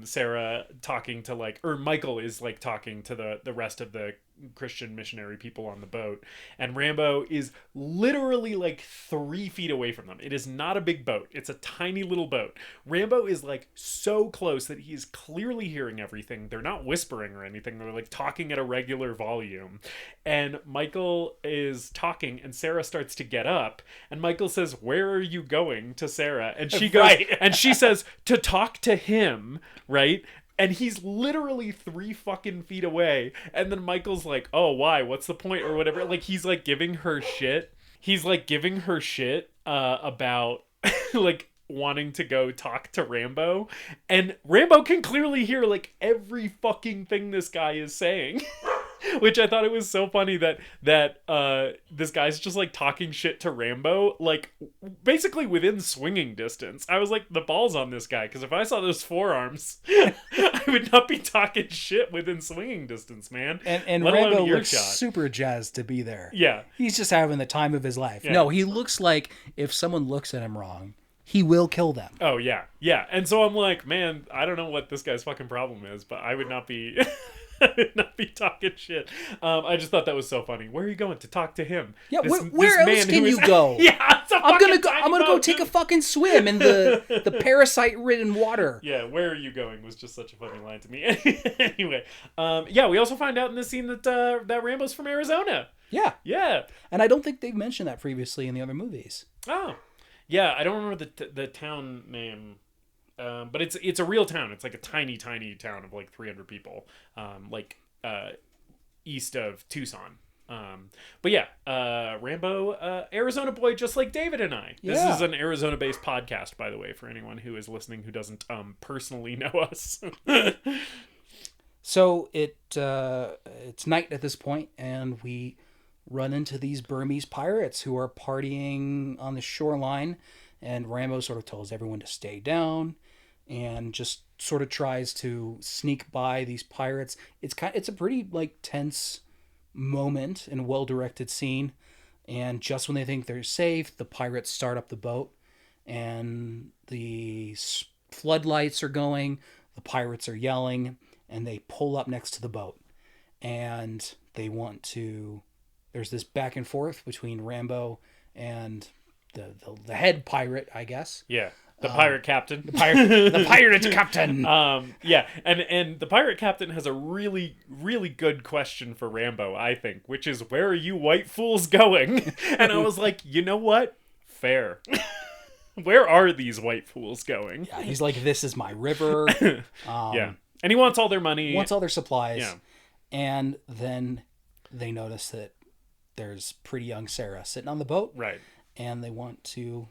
Sarah talking to Michael is like talking to the rest of the Christian missionary people on the boat, and Rambo is literally like 3 feet away from them. It is not a big boat. It's a tiny little boat. Rambo is like so close that he's clearly hearing everything. They're not whispering or anything. They're like talking at a regular volume. And Michael is talking, and Sarah starts to get up, and Michael says, "Where are you going?" to Sarah. And she goes, and she says, "To talk to him," right? And he's literally 3 fucking feet away. And then Michael's like, "Oh, why? What's the point?" or whatever. Like, he's like giving her shit. He's like giving her shit about like wanting to go talk to Rambo. And Rambo can clearly hear like every fucking thing this guy is saying. Which I thought it was so funny that this guy's just like talking shit to Rambo, like basically within swinging distance. I was like, the balls on this guy, because if I saw those forearms, I would not be talking shit within swinging distance, man. And Rambo looks super jazzed to be there. Yeah, he's just having the time of his life. Yeah. No, he looks like if someone looks at him wrong, he will kill them. Oh yeah. And so I'm like, man, I don't know what this guy's fucking problem is, but I would not be. I would not be talking shit. I just thought that was so funny. Where are you going to talk to him? Yeah, where else can you go? Yeah, I'm gonna go take a fucking swim in the parasite-ridden water. Yeah, where are you going was just such a funny line to me. Anyway, we also find out in this scene that that Rambo's from Arizona. Yeah, and I don't think they've mentioned that previously in the other movies. Oh, yeah, I don't remember the town name. But it's a real town. It's like a tiny town of like 300 people, east of Tucson. But yeah, Rambo, Arizona boy, just like David and I. This is an Arizona-based podcast, by the way, for anyone who is listening who doesn't personally know us. So it's night at this point, and we run into these Burmese pirates who are partying on the shoreline, and Rambo sort of tells everyone to stay down and just sort of tries to sneak by these pirates. It's a pretty like tense moment and well-directed scene, and just when they think they're safe, the pirates start up the boat, and the floodlights are going, the pirates are yelling, and they pull up next to the boat, and there's this back and forth between Rambo and the head pirate, I guess. Yeah. The pirate captain. The pirate captain. And the pirate captain has a really, really good question for Rambo, I think, which is, where are you white fools going? And I was like, you know what? Fair. Where are these white fools going? Yeah, he's like, this is my river. Yeah. And he wants all their money. Wants all their supplies. Yeah. And then they notice that there's pretty young Sarah sitting on the boat. Right. And they want to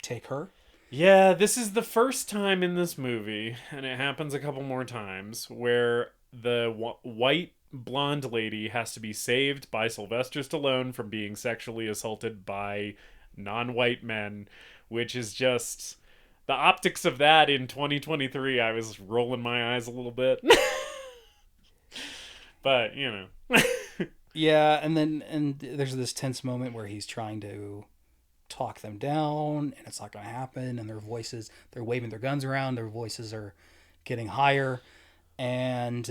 take her. Yeah, this is the first time in this movie, and it happens a couple more times, where the white blonde lady has to be saved by Sylvester Stallone from being sexually assaulted by non-white men, which is just the optics of that in 2023. I was rolling my eyes a little bit. But, you know. Yeah, and there's this tense moment where he's trying to talk them down, and it's not going to happen, and they're waving their guns around, their voices are getting higher, and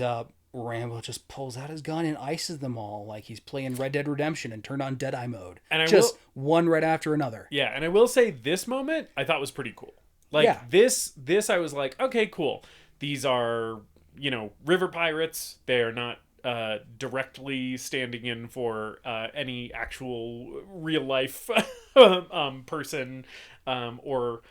Rambo just pulls out his gun and ices them all like he's playing Red Dead Redemption and turned on Deadeye mode. And one right after another. Yeah, and I will say this moment I thought was pretty cool. Like, yeah. this I was like, okay, cool. These are, river pirates. They are not directly standing in for any actual real life person or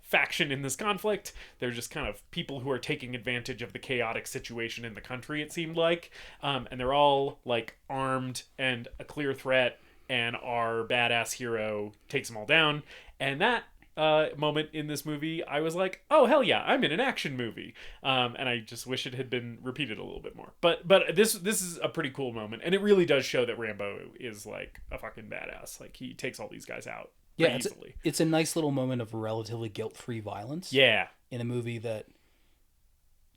faction in this conflict. They're just kind of people who are taking advantage of the chaotic situation in the country, it seemed like, and they're all like armed and a clear threat, and our badass hero takes them all down. And that moment in this movie, I was like, oh hell yeah, I'm in an action movie, and I just wish it had been repeated a little bit more. But this is a pretty cool moment, and it really does show that Rambo is like a fucking badass. Like, he takes all these guys out easily. It's a nice little moment of relatively guilt-free violence. Yeah, in a movie that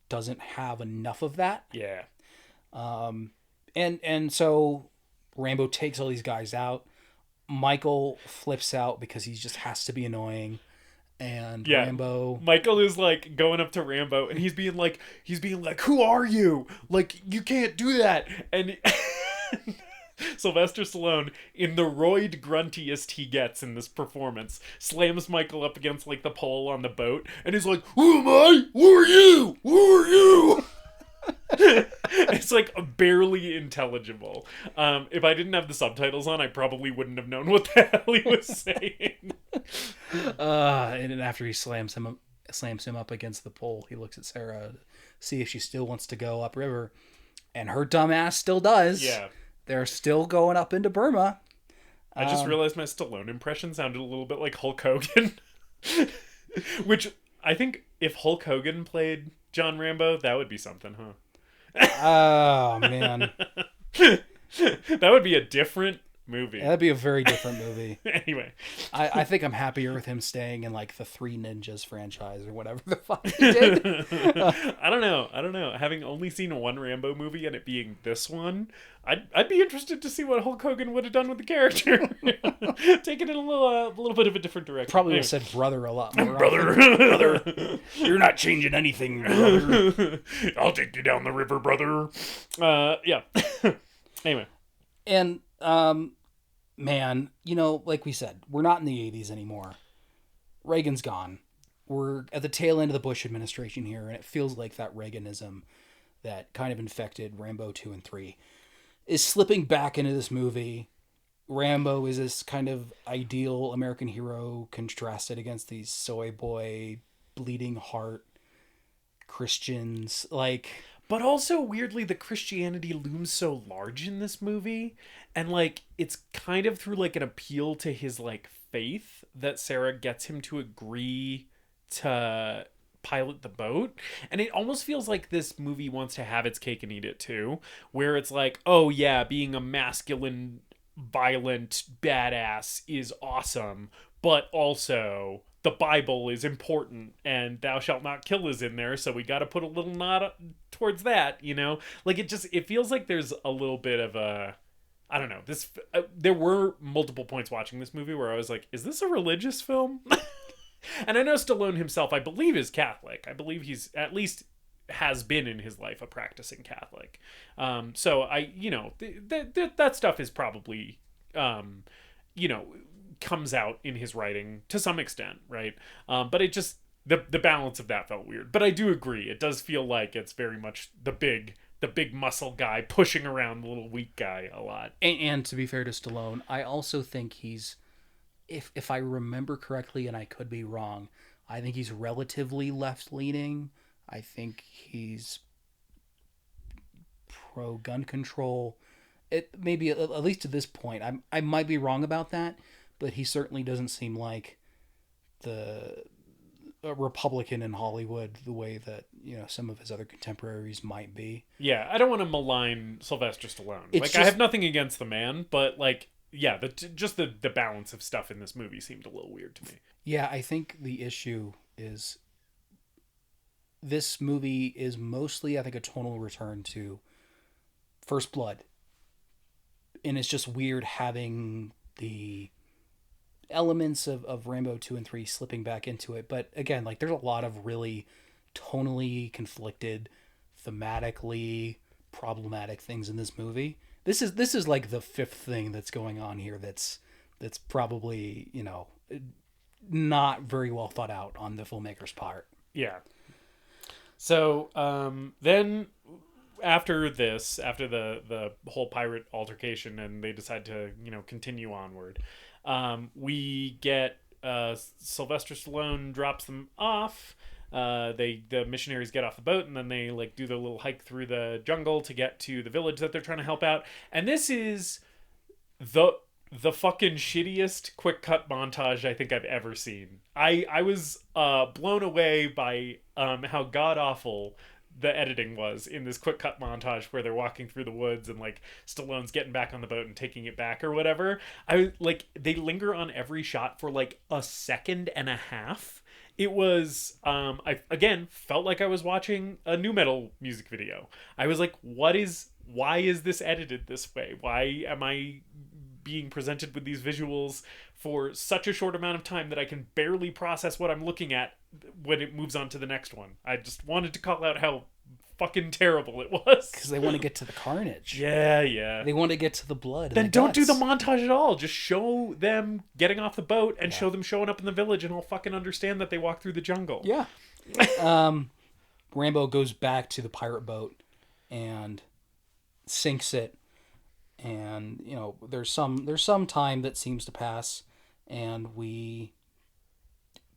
doesn't have enough of that. Yeah, and so Rambo takes all these guys out. Michael flips out because he just has to be annoying, and Rambo. Michael is like going up to Rambo, and he's being like, "Who are you? Like, you can't do that." And Sylvester Stallone, in the roid gruntiest he gets in this performance, slams Michael up against like the pole on the boat, and he's like, "Who am I? Who are you? Who are you?" It's like barely intelligible. If I didn't have the subtitles on, I probably wouldn't have known what the hell he was saying. And then after he slams him up against the pole, he looks at Sarah to see if she still wants to go upriver, and her dumb ass still does. Yeah, they're still going up into Burma. I just realized my Stallone impression sounded a little bit like Hulk Hogan, which I think if Hulk Hogan played John Rambo, that would be something, huh? Oh, man. That would be a different movie. That'd be a very different movie. Anyway. I think I'm happier with him staying in like the Three Ninjas franchise or whatever the fuck he did. I don't know. Having only seen one Rambo movie and it being this one, I'd be interested to see what Hulk Hogan would have done with the character. Take it in a little bit of a different direction. Probably would have said brother a lot more. Brother. You're not changing anything, brother. I'll take you down the river, brother. Yeah. Anyway. And, man, like we said, we're not in the 80s anymore. Reagan's gone. We're at the tail end of the Bush administration here, and it feels like that Reaganism that kind of infected Rambo 2 and 3 is slipping back into this movie. Rambo is this kind of ideal American hero contrasted against these soy boy, bleeding heart Christians. But also, weirdly, the Christianity looms so large in this movie. And, it's kind of through, an appeal to his, faith that Sarah gets him to agree to pilot the boat. And it almost feels like this movie wants to have its cake and eat it, too. Where it's like, oh, yeah, being a masculine, violent badass is awesome. But also, the Bible is important, and thou shalt not kill is in there, so we got to put a little nod towards that, it feels like there's a little bit of a, I don't know, there were multiple points watching this movie where I was like, is this a religious film? And I know Stallone himself, I believe, is Catholic. I believe he's, at least has been in his life, a practicing Catholic. So that stuff is probably, comes out in his writing to some extent, right? But it just, the balance of that felt weird. But I do agree, it does feel like it's very much the big muscle guy pushing around the little weak guy a lot. And to be fair to Stallone, I also think he's, if I remember correctly, and I could be wrong, I think he's relatively left-leaning. I think he's pro-gun control. It maybe at least to this point. I might be wrong about that, but he certainly doesn't seem like a Republican in Hollywood the way that some of his other contemporaries might be. Yeah, I don't want to malign Sylvester Stallone. I have nothing against the man, but yeah, the balance of stuff in this movie seemed a little weird to me. Yeah, I think the issue is this movie is mostly, I think, a tonal return to First Blood. And it's just weird having the elements of Rambo 2 and 3 slipping back into it. But again, there's a lot of really tonally conflicted, thematically problematic things in this movie. This is like the fifth thing that's going on here that's probably, not very well thought out on the filmmaker's part. Yeah. So then after the whole pirate altercation, and they decide to, continue onward, we get Sylvester Stallone drops them off. The missionaries get off the boat, and then they do their little hike through the jungle to get to the village that they're trying to help out. And this is the fucking shittiest quick cut montage I think I've ever seen. I was blown away by how god awful the editing was in this quick cut montage where they're walking through the woods and Stallone's getting back on the boat and taking it back or whatever. They linger on every shot for a second and a half. It was, I again felt like I was watching a nu metal music video. I was like, why is this edited this way? Why am I being presented with these visuals for such a short amount of time that I can barely process what I'm looking at when it moves on to the next one? I just wanted to call out how fucking terrible it was. Because they want to get to the carnage. Yeah. They want to get to the blood. Then don't do the montage at all. Just show them getting off the boat and show them showing up in the village, and I'll fucking understand that they walk through the jungle. Yeah. Rambo goes back to the pirate boat and sinks it. And, there's some time that seems to pass, and we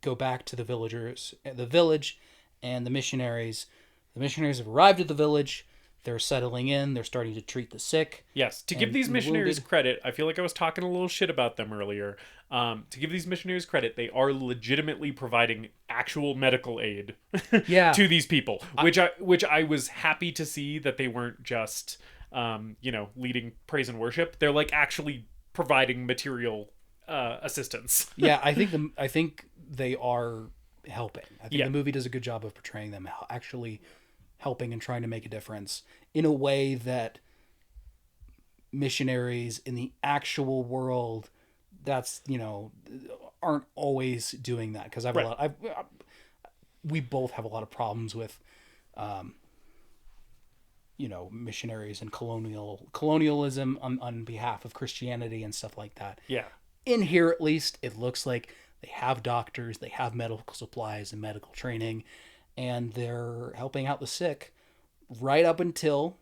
go back to the village, and the missionaries. The missionaries have arrived at the village. They're settling in. They're starting to treat the sick. Yes. To give these missionaries credit, I feel like I was talking a little shit about them earlier. To give these missionaries credit, they are legitimately providing actual medical aid to these people, which I was happy to see that they weren't just, leading praise and worship. They're actually providing material assistance. Yeah, I think they are helping. I think the movie does a good job of portraying them actually helping and trying to make a difference in a way that missionaries in the actual world aren't always doing that, because we both have a lot of problems with missionaries and colonialism on behalf of Christianity and stuff like that. Yeah. In here, at least, it looks like they have doctors, they have medical supplies and medical training, and they're helping out the sick right up until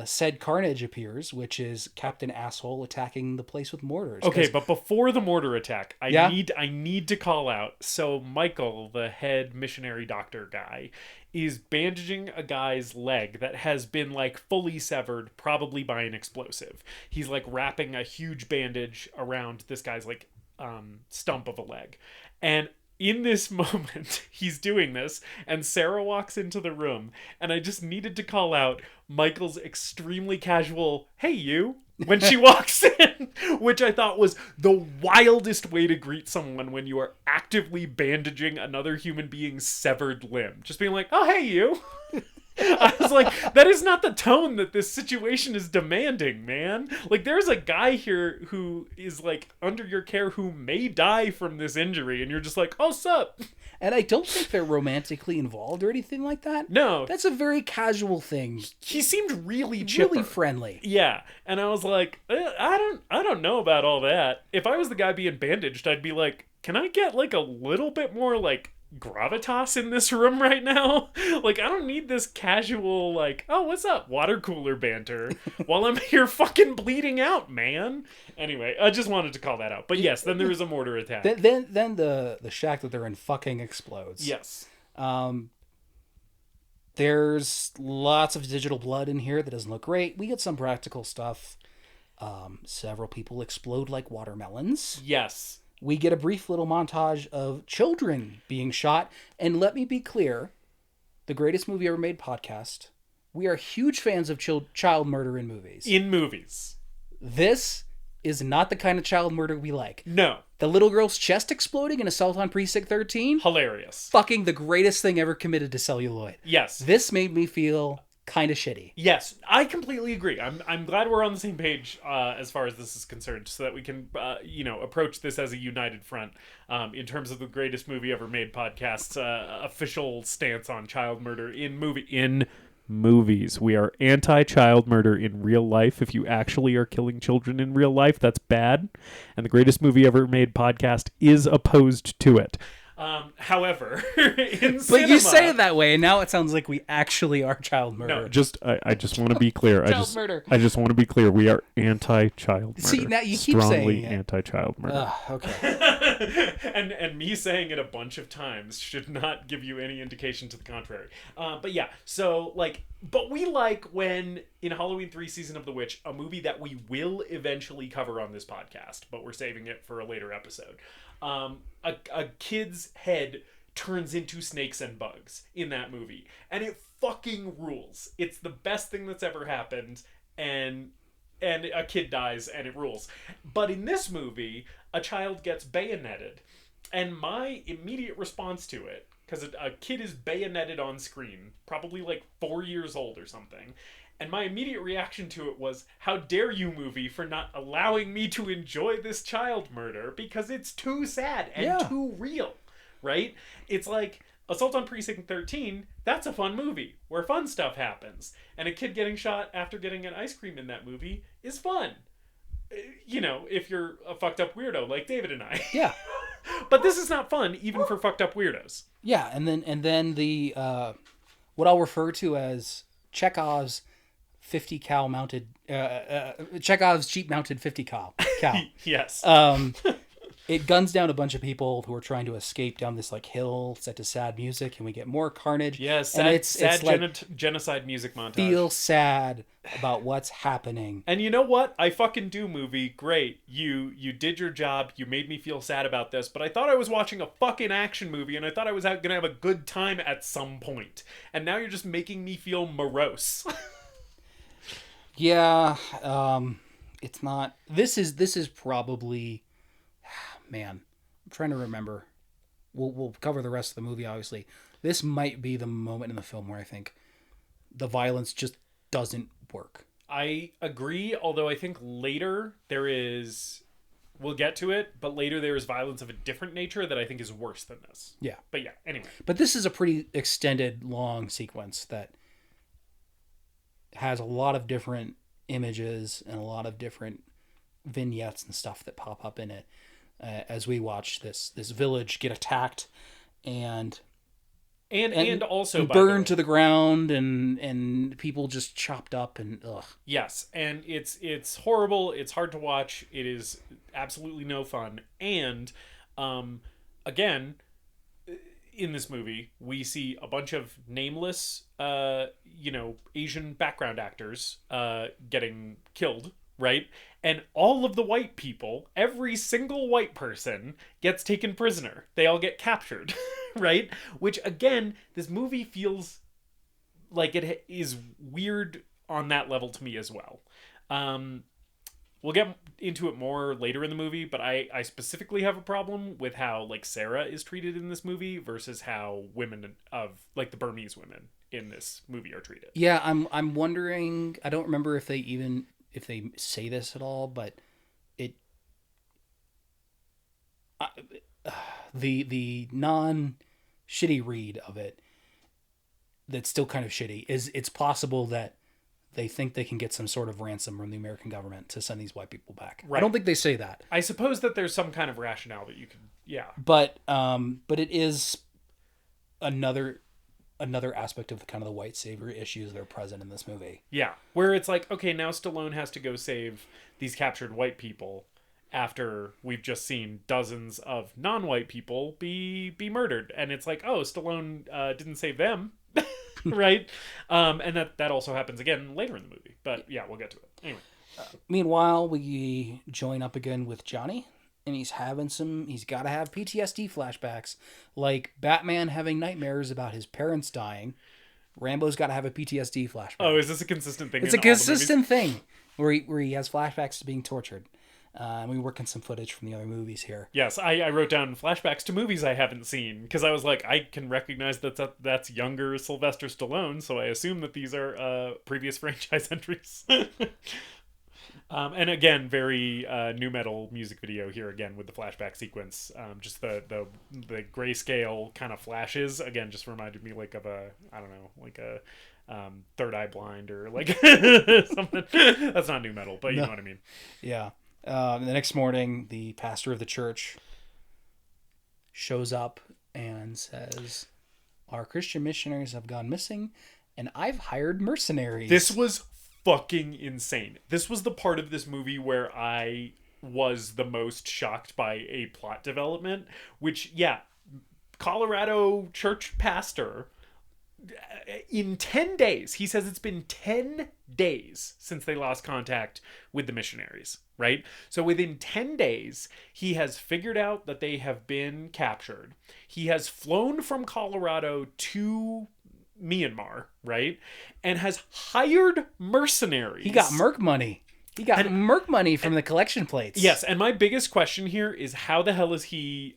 said carnage appears, which is Captain Asshole attacking the place with mortars. Okay, but before the mortar attack, I need to call out. So Michael, the head missionary doctor guy, is bandaging a guy's leg that has been fully severed, probably by an explosive. He's wrapping a huge bandage around this guy's stump of a leg. And in this moment, he's doing this, and Sarah walks into the room, and I just needed to call out Michael's extremely casual, "Hey, you," when she walks in, which I thought was the wildest way to greet someone when you are actively bandaging another human being's severed limb. Just being like, "Oh, hey, you." I was like, that is not the tone that this situation is demanding, man. There's a guy here who is under your care who may die from this injury, and you're just like, "Oh, sup?" And I don't think they're romantically involved or anything like that. No. That's a very casual thing. He seemed really chipper. Really friendly. Yeah. And I was like, I don't know about all that. If I was the guy being bandaged, I'd be like, can I get a little bit more gravitas in this room right now? I don't need this casual "Oh, what's up?" water cooler banter while I'm here fucking bleeding out, man. Anyway, I just wanted to call that out. But yes, then there is a mortar attack. Then the shack that they're in fucking explodes. Yes. There's lots of digital blood in here that doesn't look great. We get some practical stuff. Several people explode like watermelons. Yes. We get a brief little montage of children being shot. And let me be clear, the Greatest Movie Ever Made podcast, we are huge fans of child murder in movies. This is not the kind of child murder we like. No. The little girl's chest exploding in Assault on Precinct 13? Hilarious. Fucking the greatest thing ever committed to celluloid. Yes. This made me feel kind of shitty. Yes, I completely agree. I'm glad we're on the same page as far as this is concerned, so that we can approach this as a united front in terms of the Greatest Movie Ever Made podcast's official stance on child murder in movies. We are anti-child murder in real life. If you actually are killing children in real life, that's bad. And the Greatest Movie Ever Made podcast is opposed to it. However, in cinema... But you say it that way, and now it sounds like we actually are child murder. No, I just want to be clear. Murder. I just want to be clear. We are anti-child murder. See, now you keep strongly saying it. anti-child murder. Okay. and me saying it a bunch of times should not give you any indication to the contrary. But yeah, so but we like when in Halloween 3 Season of the Witch, a movie that we will eventually cover on this podcast, but we're saving it for a later episode. A kid's head turns into snakes and bugs in that movie, and it fucking rules. It's the best thing that's ever happened, and a kid dies, and it rules. But in this movie, a child gets bayoneted, and my immediate response to it, because a kid is bayoneted on screen, probably 4 years old or something, and my immediate reaction to it was, how dare you, movie, for not allowing me to enjoy this child murder, because it's too sad and too real, right? It's like Assault on Precinct 13, that's a fun movie, where fun stuff happens. And a kid getting shot after getting an ice cream in that movie is fun. If you're a fucked up weirdo like David and I. Yeah. But this is not fun, even for fucked up weirdos. Yeah, and then the what I'll refer to as Chekhov's 50 cal mounted Chekhov's Jeep mounted 50 cal. Yes. It guns down a bunch of people who are trying to escape down this hill set to sad music, and we get more carnage. Yes, and sad genocide music montage. Feel sad about what's happening. And you know what? I fucking do, movie. Great. You did your job. You made me feel sad about this, but I thought I was watching a fucking action movie, and I thought I was gonna have a good time at some point. And now you're just making me feel morose. Yeah, it's not. This is probably. Man, I'm trying to remember. We'll cover the rest of the movie, obviously. This might be the moment in the film where I think the violence just doesn't work. I agree, although I think later there is... We'll get to it, but later there is violence of a different nature that I think is worse than this. Yeah. But yeah, anyway. But this is a pretty extended, long sequence that has a lot of different images and a lot of different vignettes and stuff that pop up in it as we watch this village get attacked and also burned to the ground and people just chopped up and ugh. Yes, and it's horrible. It's hard to watch. It is absolutely no fun. And again, in this movie, we see a bunch of nameless, Asian background actors getting killed, right? And all of the white people, every single white person, gets taken prisoner. They all get captured, right? Which, again, this movie feels like it is weird on that level to me as well. We'll get into it more later in the movie, but I specifically have a problem with how Sarah is treated in this movie versus how women of the Burmese women in this movie are treated. Yeah, I'm wondering. I don't remember if they say this at all, but the non shitty read of it that's still kind of shitty is it's possible that they think they can get some sort of ransom from the American government to send these white people back. Right. I don't think they say that. I suppose that there's some kind of rationale that you can, yeah. But it is another aspect of the white savior issues that are present in this movie. Yeah, where it's okay, now Stallone has to go save these captured white people after we've just seen dozens of non-white people be murdered, and it's Stallone didn't save them. Right? And that also happens again later in the movie. But yeah, we'll get to it. Anyway. Meanwhile, we join up again with Johnny, and he's got to have PTSD flashbacks, like Batman having nightmares about his parents dying. Rambo's got to have a PTSD flashback. Oh, is this a consistent thing? It's a consistent thing where he has flashbacks to being tortured. And we work in some footage from the other movies here. Yes, I wrote down flashbacks to movies I haven't seen because I was I can recognize that's younger Sylvester Stallone, so I assume that these are previous franchise entries. And again, very new metal music video here again with the flashback sequence. Just the grayscale kind of flashes again just reminded me of a Third Eye Blind or like something. That's not new metal, but you know what I mean. Yeah. The next morning, the pastor of the church shows up and says, our Christian missionaries have gone missing, and I've hired mercenaries. This was fucking insane. This was the part of this movie where I was the most shocked by a plot development, which, yeah, Colorado church pastor, in 10 days, he says it's been 10 days since they lost contact with the missionaries, right? So within 10 days, he has figured out that they have been captured. He has flown from Colorado to Myanmar, right? And has hired mercenaries. He got merc money. He got merc money from the collection plates. Yes, and my biggest question here is how the hell is he,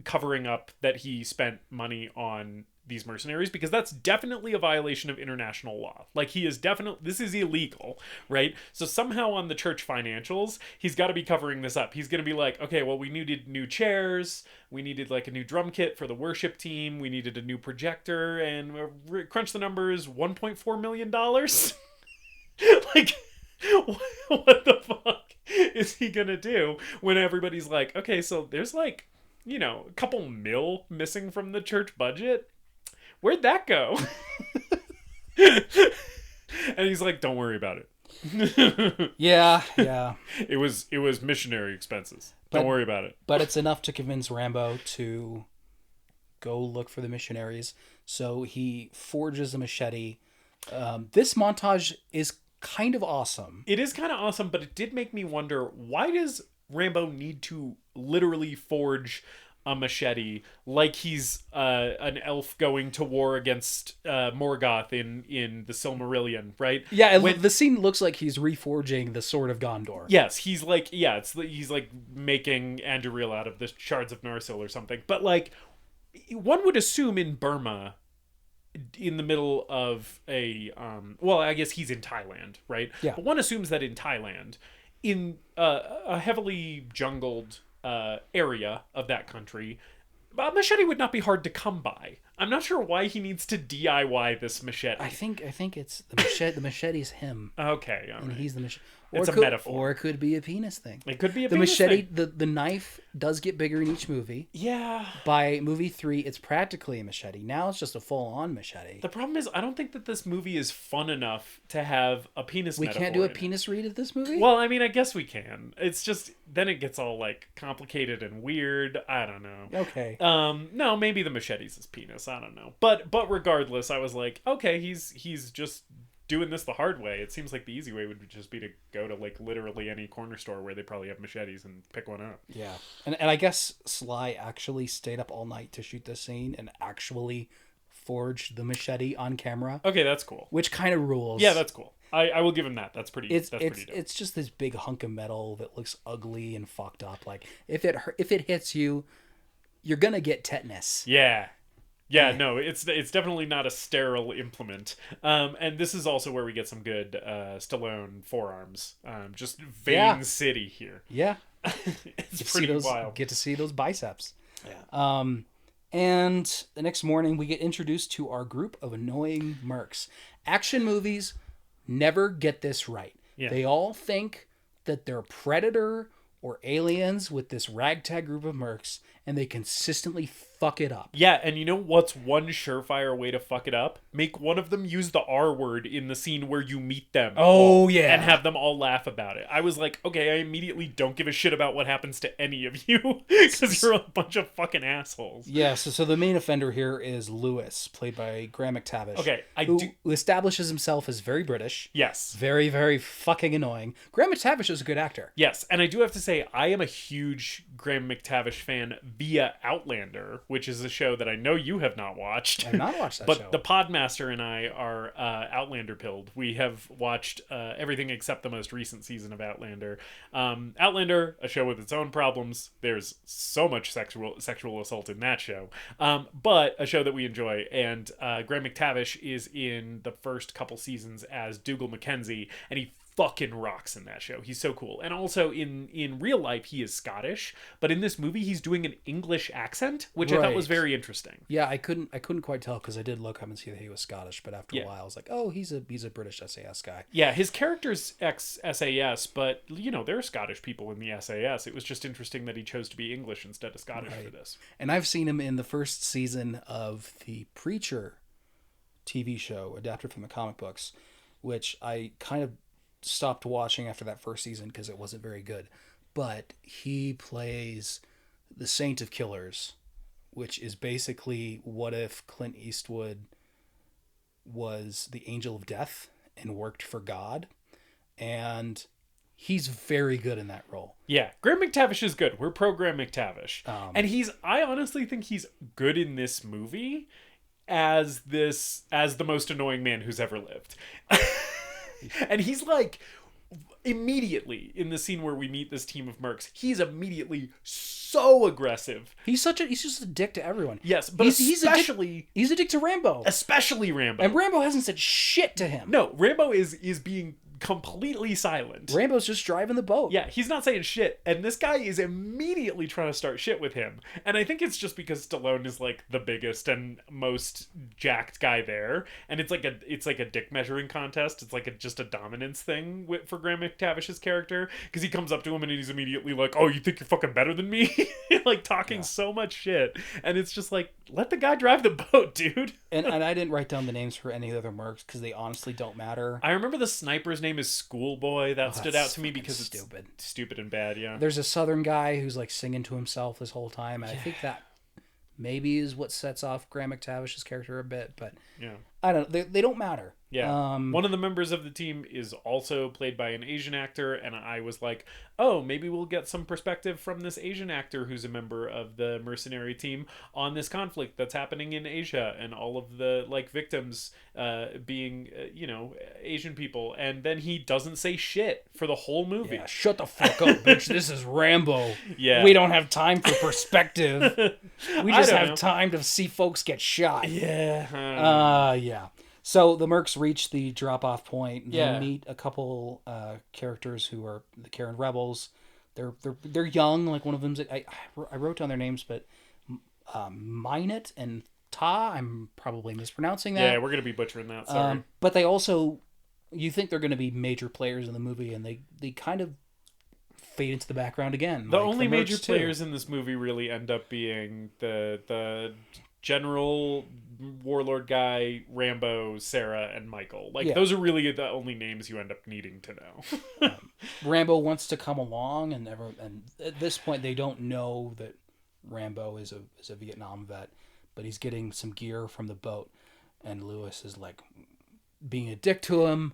covering up that he spent money on these mercenaries? Because that's definitely a violation of international law. Like, he is definitely, this is illegal, right? So somehow on the church financials, he's got to be covering this up. He's going to be like, okay, well, we needed new chairs, we needed like a new drum kit for the worship team, we needed a new projector, and crunch the numbers, $1.4 million. Like, what the fuck is he gonna do when everybody's like, okay, so there's like, a couple mil missing from the church budget? Where'd that go? And he's like, don't worry about it. Yeah. It was missionary expenses. Don't worry about it. But it's enough to convince Rambo to go look for the missionaries. So he forges a machete. This montage is kind of awesome. It is kind of awesome, but it did make me wonder, why does Rambo need to literally forge a machete like he's an elf going to war against Morgoth in the Silmarillion, right? Yeah, the scene looks like he's reforging the Sword of Gondor. Yes, he's like, he's like making Anduril out of the shards of Narsil or something. But like, one would assume in Burma, in the middle of a I guess he's in Thailand, right? Yeah. But one assumes that in Thailand, in a heavily jungled area of that country, a machete would not be hard to come by. I'm not sure why he needs to DIY this machete. I think it's the machete. The machete's him. Okay, all right. And he's the machete. It's a metaphor. Or it could be a penis thing. It could be a the penis machete. thing. The knife does get bigger in each movie. Yeah. By movie 3, it's practically a machete. Now it's just a full-on machete. The problem is, I don't think that this movie is fun enough to have a penis metaphor. We can't do a penis read at this movie? Well, I mean, I guess we can. It's just, then it gets all, like, complicated and weird. I don't know. Okay. No, maybe the machete's his penis. I don't know. But regardless, I was like, okay, he's just doing this the hard way. It seems like the easy way would just be to go to, like, literally any corner store where they probably have machetes and pick one up. Yeah. And I guess Sly actually stayed up all night to shoot this scene and actually forged the machete on camera. Okay, that's cool. Which kind of rules. Yeah, that's cool. I will give him that. That's pretty dope. It's just this big hunk of metal that looks ugly and fucked up. Like, if it hits you, you're gonna get tetanus. Yeah. Yeah, no, it's definitely not a sterile implement. And this is also where we get some good Stallone forearms. Just Vein City here. Yeah. It's pretty wild. Get to see those biceps. Yeah. And the next morning we get introduced to our group of annoying mercs. Action movies never get this right. Yeah. They all think that they're Predator or Aliens with this ragtag group of mercs, and they consistently fuck it up. Yeah, and you know what's one surefire way to fuck it up? Make one of them use the R word in the scene where you meet them. Oh, yeah. And have them all laugh about it. I was like, okay, I immediately don't give a shit about what happens to any of you, because you're a bunch of fucking assholes. Yeah, so the main offender here is Lewis, played by Graham McTavish. Okay, who establishes himself as very British. Yes. Very, very fucking annoying. Graham McTavish is a good actor. Yes, and I do have to say, I am a huge Graham McTavish fan via Outlander, which is a show that I know you have not watched. I have not watched that but show. The Podmaster and I are Outlander pilled. We have watched everything except the most recent season of Outlander. Outlander, a show with its own problems. There's so much sexual assault in that show. But a show that we enjoy. And Graham McTavish is in the first couple seasons as Dougal Mackenzie, and he fucking rocks in that show. He's so cool. And also in real life, he is Scottish, but in this movie, he's doing an English accent, which I thought was very interesting. Yeah, I couldn't quite tell because I did look up and see that he was Scottish, but after a while, I was like, oh, he's a British SAS guy. Yeah, his character's ex-SAS, but, you know, there are Scottish people in the SAS. It was just interesting that he chose to be English instead of Scottish for this. And I've seen him in the first season of the Preacher TV show, adapted from the comic books, which I kind of stopped watching after that first season because it wasn't very good. But he plays the Saint of Killers, which is basically what if Clint Eastwood was the angel of death and worked for God. And he's very good in that role. Yeah, Graham McTavish is good. We're pro Graham McTavish. And I honestly think he's good in this movie as the most annoying man who's ever lived. And he's like, immediately in the scene where we meet this team of mercs, he's immediately so aggressive. He's just a dick to everyone. Yes, but he's a dick to Rambo. Especially Rambo. And Rambo hasn't said shit to him. No, Rambo is being completely silent. Rambo's just driving the boat. Yeah, he's not saying shit, and this guy is immediately trying to start shit with him. And I think it's just because Stallone is like the biggest and most jacked guy there, and it's like a dick measuring contest. It's like just a dominance thing for Graham McTavish's character, because he comes up to him and he's immediately like, "Oh, you think you're fucking better than me?" Like talking so much shit, and it's just like, let the guy drive the boat, dude. And I didn't write down the names for any of the other mercs because they honestly don't matter. I remember the sniper's name is Schoolboy. That stood out to me because it's stupid and bad. Yeah. There's a Southern guy who's like singing to himself this whole time, and I think that maybe is what sets off Graham McTavish's character a bit. But I don't know. They don't matter. Yeah. One of the members of the team is also played by an Asian actor, and I was like, oh, maybe we'll get some perspective from this Asian actor who's a member of the mercenary team on this conflict that's happening in Asia and all of the like victims being, Asian people. And then he doesn't say shit for the whole movie. Yeah, shut the fuck up, bitch. This is Rambo. Yeah. We don't have time for perspective. We just have time to see folks get shot. Yeah. Yeah. So the mercs reach the drop-off point. They meet a couple characters who are the Karen rebels. They're young. Like one of them's I wrote down their names, but Minot and Ta. I'm probably mispronouncing that. Yeah, we're gonna be butchering that. Sorry. But they also, you think they're going to be major players in the movie, and they kind of fade into the background again. The only major players in this movie really end up being the general warlord guy, Rambo, Sarah, and Michael. Those are really the only names you end up needing to know. Rambo wants to come along, and at this point they don't know that Rambo is a Vietnam vet, but he's getting some gear from the boat, and Lewis is like being a dick to him,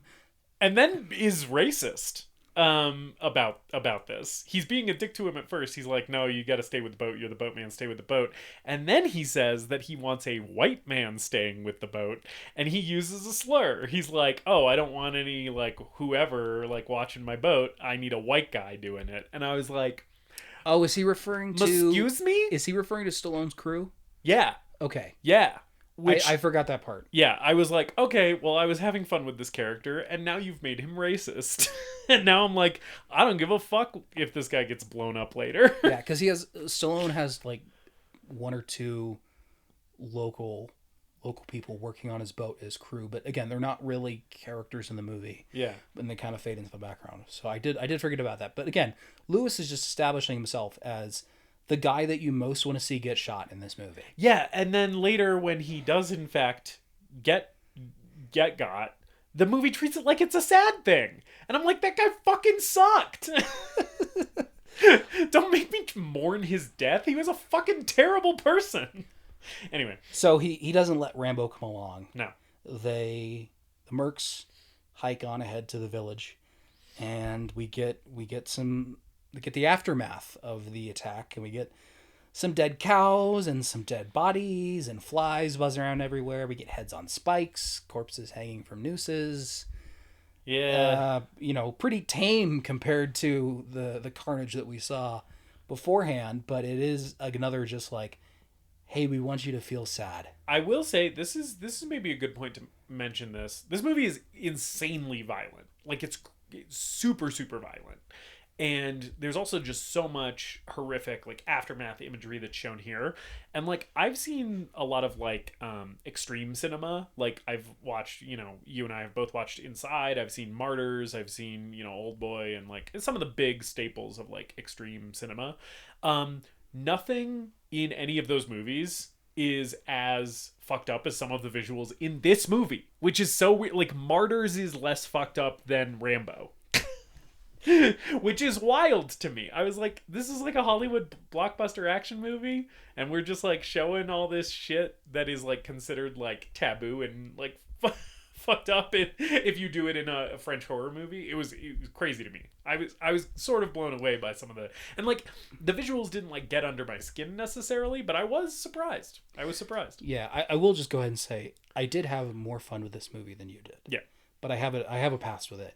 and then is racist about this. He's being a dick to him at first. He's like, no, you got to stay with the boat. You're the boatman. Stay with the boat. And then he says that he wants a white man staying with the boat, and he uses a slur. He's like, oh, I don't want any like whoever like watching my boat. I need a white guy doing it. And I was like, oh, is he referring to? Excuse me? Is he referring to Stallone's crew? Yeah. Okay. Yeah. I forgot that part. Yeah, I was like, okay, well, I was having fun with this character, and now you've made him racist. And now I'm like, I don't give a fuck if this guy gets blown up later. Yeah, because Stallone has like one or two local people working on his boat as crew, but again, they're not really characters in the movie. Yeah, and they kind of fade into the background. So I did forget about that. But again, Lewis is just establishing himself as the guy that you most want to see get shot in this movie. Yeah, and then later when he does in fact get got, the movie treats it like it's a sad thing. And I'm like, that guy fucking sucked. Don't make me mourn his death. He was a fucking terrible person. Anyway. So he doesn't let Rambo come along. No. The mercs hike on ahead to the village, and we get the aftermath of the attack, and we get some dead cows and some dead bodies and flies buzzing around everywhere. We get heads on spikes, corpses hanging from nooses. Yeah. Pretty tame compared to the carnage that we saw beforehand, but it is another just like, hey, we want you to feel sad. I will say this is maybe a good point to mention this. This movie is insanely violent. Like it's super, super violent. And there's also just so much horrific, like, aftermath imagery that's shown here. And, like, I've seen a lot of, like, extreme cinema. Like, I've watched, you know, you and I have both watched Inside. I've seen Martyrs. I've seen, you know, Old Boy, and, like, some of the big staples of, like, extreme cinema. Nothing in any of those movies is as fucked up as some of the visuals in this movie, which is so weird. Like, Martyrs is less fucked up than Rambo. Which is wild to me. I was like, this is like a Hollywood blockbuster action movie, and we're just like showing all this shit that is like considered like taboo and like fucked up if you do it in a French horror movie. It was crazy to me. I was sort of blown away by some of the, and like the visuals didn't like get under my skin necessarily, but I was surprised. Yeah, I will just go ahead and say I did have more fun with this movie than you did. Yeah, but I have a pass with it.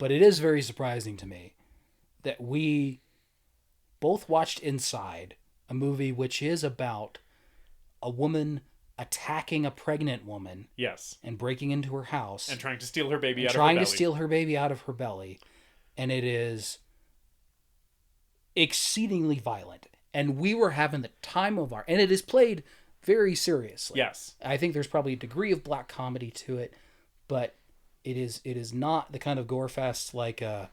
But it is very surprising to me that we both watched Inside, a movie which is about a woman attacking a pregnant woman. Yes. And breaking into her house. And trying to steal her baby out of her belly. Trying to steal her baby out of her belly. And it is exceedingly violent. And we were having the time of our... And it is played very seriously. Yes. I think there's probably a degree of black comedy to it, but... It is not the kind of gore fest like an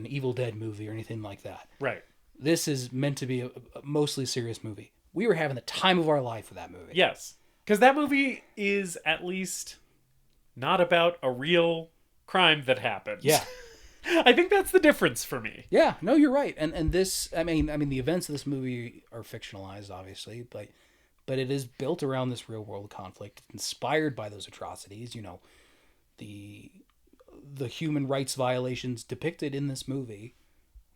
Evil Dead movie or anything like that. Right. This is meant to be a mostly serious movie. We were having the time of our life with that movie. Yes. Because that movie is at least not about a real crime that happened. Yeah. I think that's the difference for me. Yeah, no, you're right. And this, I mean, the events of this movie are fictionalized, obviously, but it is built around this real world conflict, inspired by those atrocities, you know. The human rights violations depicted in this movie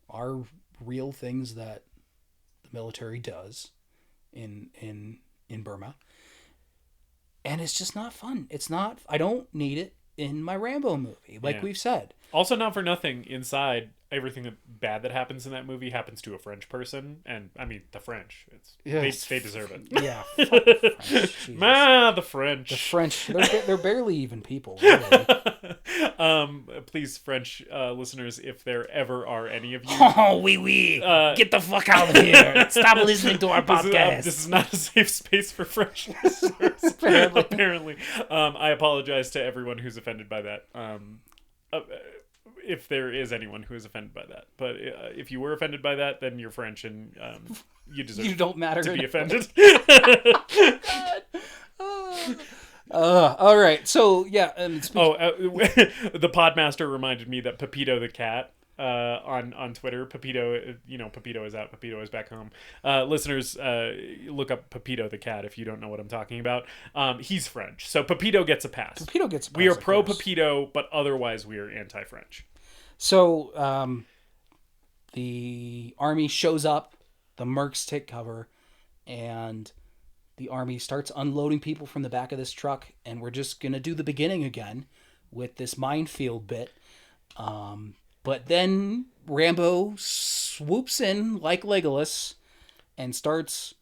are real things that the military does in Burma. And it's just not fun. It's not, I don't need it in my Rambo movie, like we've said. Also, not for nothing, Inside, everything bad that happens in that movie happens to a French person, and I mean the French. They deserve it. Yeah, fuck the French. The French. The French, they're barely even people. Really. Please, French listeners, if there ever are any of you, get the fuck out of here! Stop listening to our podcast. This is not a safe space for French listeners. Apparently, I apologize to everyone who's offended by that. If there is anyone who is offended by that, but if you were offended by that, then you're French and you deserve. You don't matter to be offended. All right, so yeah. The Podmaster reminded me that Pepito the cat on Twitter. Pepito, Pepito is out. Pepito is back home. Listeners, look up Pepito the cat if you don't know what I'm talking about. He's French, so Pepito gets a pass. We are pro Pepito, but otherwise we are anti-French. So the army shows up, the mercs take cover, and the army starts unloading people from the back of this truck, and we're just gonna do the beginning again with this minefield bit. But then Rambo swoops in like Legolas and starts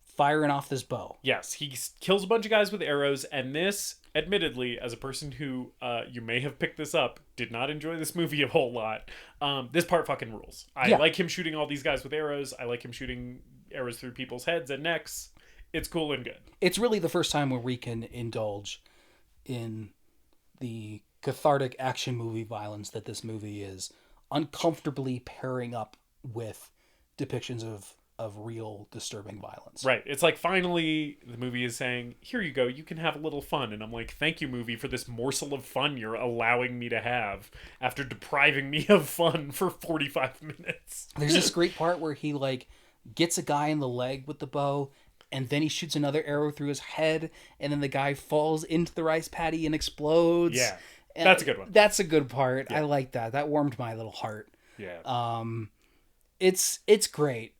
firing off this bow. Yes, he kills a bunch of guys with arrows, and this, admittedly, as a person who, you may have picked this up, did not enjoy this movie a whole lot, this part fucking rules. I like him shooting all these guys with arrows. I like him shooting arrows through people's heads and necks. It's cool and good. It's really the first time where we can indulge in the cathartic action movie violence that this movie is, uncomfortably pairing up with depictions of real disturbing violence. Right. It's like finally the movie is saying, here you go, you can have a little fun. And I'm like, thank you, movie, for this morsel of fun you're allowing me to have after depriving me of fun for 45 minutes. There's this great part where he gets a guy in the leg with the bow, and then he shoots another arrow through his head, and then the guy falls into the rice paddy and explodes. Yeah. That's a good one. That's a good part. Yeah. I like that. That warmed my little heart. Yeah. It's great.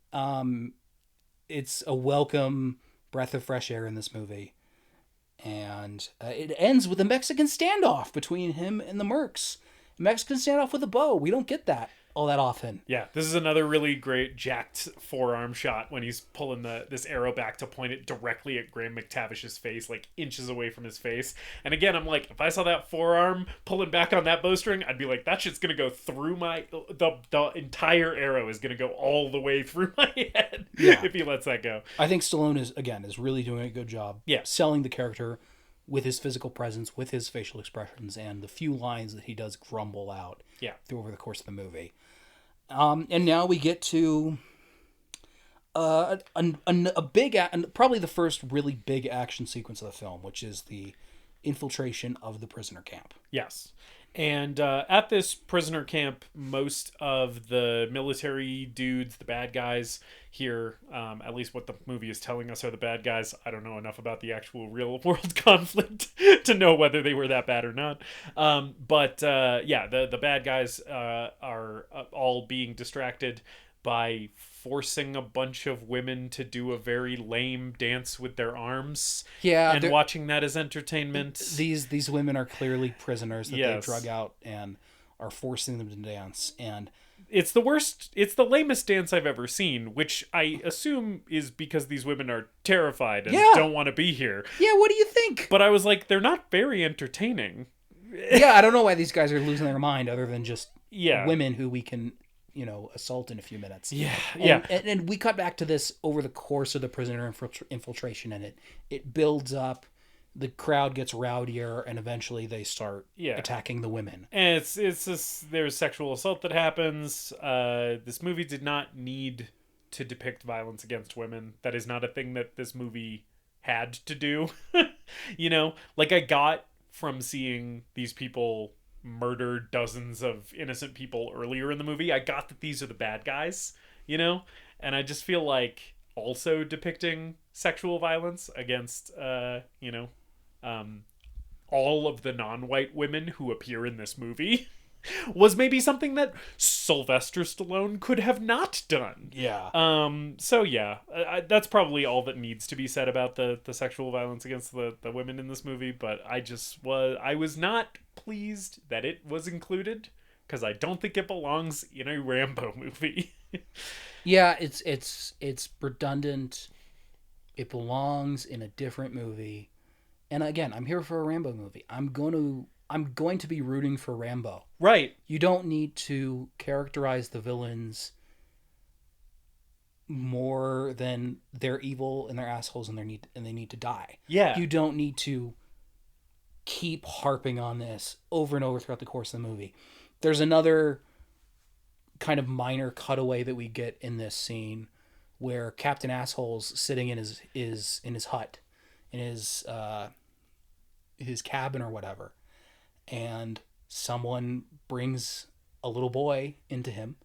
It's a welcome breath of fresh air in this movie. And it ends with a Mexican standoff between him and the mercs. Mexican standoff with a bow. We don't get that all that often. Yeah, this is another really great jacked forearm shot when he's pulling this arrow back to point it directly at Graham McTavish's face, like inches away from his face. And again, I'm like, if I saw that forearm pulling back on that bowstring, I'd be like, that shit's gonna go through the entire arrow is gonna go all the way through my head if he lets that go. I think Stallone is really doing a good job selling the character with his physical presence, with his facial expressions, and the few lines that he does grumble out through over the course of the movie. And now we get to a big, probably the first really big action sequence of the film, which is the infiltration of the prisoner camp. Yes. And at this prisoner camp, most of the military dudes, the bad guys here, at least what the movie is telling us are the bad guys. I don't know enough about the actual real world conflict to know whether they were that bad or not. But the bad guys are all being distracted by forcing a bunch of women to do a very lame dance with their arms. Yeah, and watching that as entertainment. These women are clearly prisoners that they drug out and are forcing them to dance. And it's the worst. It's the lamest dance I've ever seen, which I assume is because these women are terrified and don't want to be here. Yeah, what do you think? But I was like, they're not very entertaining. I don't know why these guys are losing their mind other than just women who we can assault in a few minutes. And we cut back to this over the course of the prisoner infiltration, and it builds up. The crowd gets rowdier, and eventually they start attacking the women. And it's this, there's sexual assault that happens. This movie did not need to depict violence against women. That is not a thing that this movie had to do. Like I got from seeing these people murder dozens of innocent people earlier in the movie, I got that these are the bad guys, and I just feel like also depicting sexual violence against all of the non-white women who appear in this movie was maybe something that Sylvester Stallone could have not done. That's probably all that needs to be said about the sexual violence against the women in this movie, but I was not pleased that it was included because I don't think it belongs in a Rambo movie. It's redundant. It belongs in a different movie. And again, I'm here for a Rambo movie. I'm going to be rooting for Rambo. Right. You don't need to characterize the villains more than they're evil and they're assholes and they need to die. Yeah. You don't need to keep harping on this over and over throughout the course of the movie. There's another kind of minor cutaway that we get in this scene where Captain Asshole's sitting in his hut, in his cabin or whatever, and someone brings a little boy into him,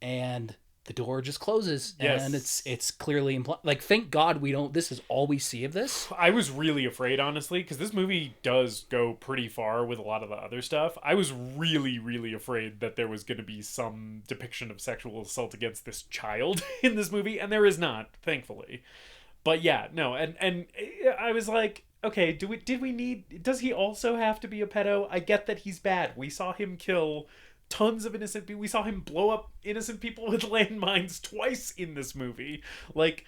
and the door just closes, and it's clearly implied. Like, thank God this is all we see of this. I was really afraid, honestly, because this movie does go pretty far with a lot of the other stuff. I was really, really afraid that there was going to be some depiction of sexual assault against this child in this movie, and there is not, thankfully. But yeah, no, and I was like, okay, does he also have to be a pedo? I get that he's bad. We saw him kill tons of innocent people. We saw him blow up innocent people with landmines twice in this movie. Like,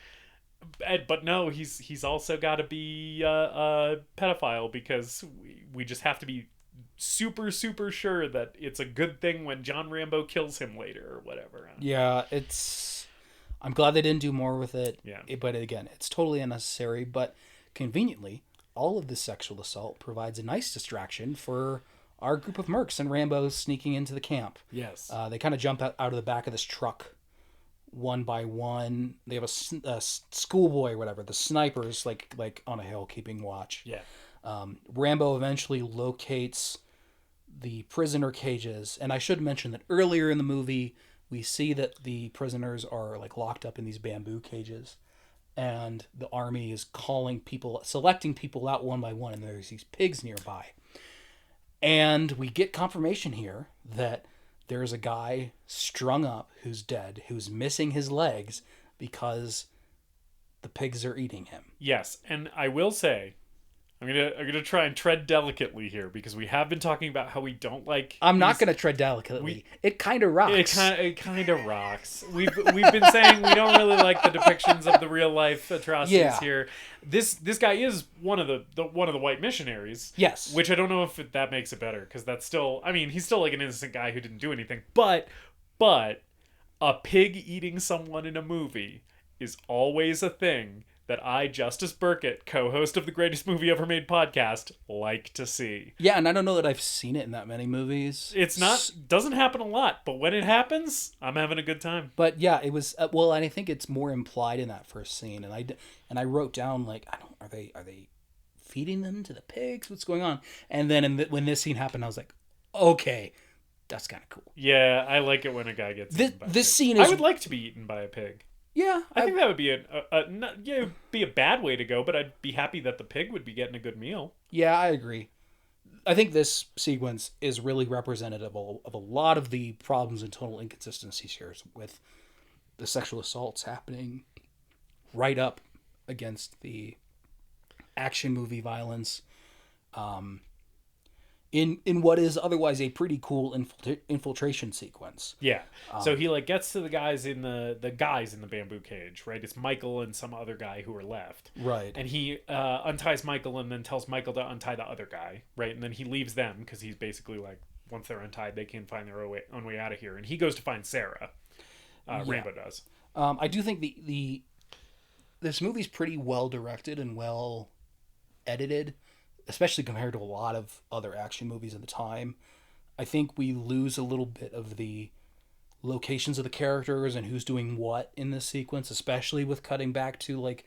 but no, he's also got to be a pedophile because we just have to be super, super sure that it's a good thing when John Rambo kills him later or whatever. Yeah, I'm glad they didn't do more with it. Yeah. But again, it's totally unnecessary. But conveniently, all of this sexual assault provides a nice distraction for our group of mercs and Rambo sneaking into the camp. Yes. They kind of jump out of the back of this truck one by one. They have a schoolboy or whatever. The sniper's like on a hill keeping watch. Yeah. Rambo eventually locates the prisoner cages. And I should mention that earlier in the movie, we see that the prisoners are like locked up in these bamboo cages. And the army is selecting people out one by one. And there's these pigs nearby. And we get confirmation here that there's a guy strung up who's dead, who's missing his legs because the pigs are eating him. Yes, and I will say, I'm gonna try and tread delicately here because we have been talking about how we don't like. I'm not gonna tread delicately. It kind of rocks. It kind of rocks. We've been saying we don't really like the depictions of the real life atrocities here. This guy is one of the white missionaries. Yes. Which I don't know if that makes it better because that's still. I mean, he's still like an innocent guy who didn't do anything. But a pig eating someone in a movie is always a thing that I, Justice Burkett, co-host of the Greatest Movie Ever Made podcast, like to see. Yeah, and I don't know that I've seen it in that many movies. Doesn't happen a lot, but when it happens, I'm having a good time. But yeah, it was well, and I think it's more implied in that first scene. And I wrote down like, are they feeding them to the pigs? What's going on? And then when this scene happened, I was like, okay, that's kind of cool. Yeah, I like it when a guy gets eaten by a pig. Scene is. I would like to be eaten by a pig. Yeah, I think that would be a bad way to go, but I'd be happy that the pig would be getting a good meal. Yeah, I agree. I think this sequence is really representative of a lot of the problems and total inconsistencies here with the sexual assaults happening right up against the action movie violence. In what is otherwise a pretty cool infiltration sequence. Yeah. So he like gets to the guys in the bamboo cage, right? It's Michael and some other guy who are left. Right. And he unties Michael and then tells Michael to untie the other guy, right? And then he leaves them because he's basically like, once they're untied, they can find their own way out of here. And he goes to find Sarah. Rambo does. I do think this movie's pretty well directed and well edited, especially compared to a lot of other action movies of the time. I think we lose a little bit of the locations of the characters and who's doing what in this sequence, especially with cutting back to like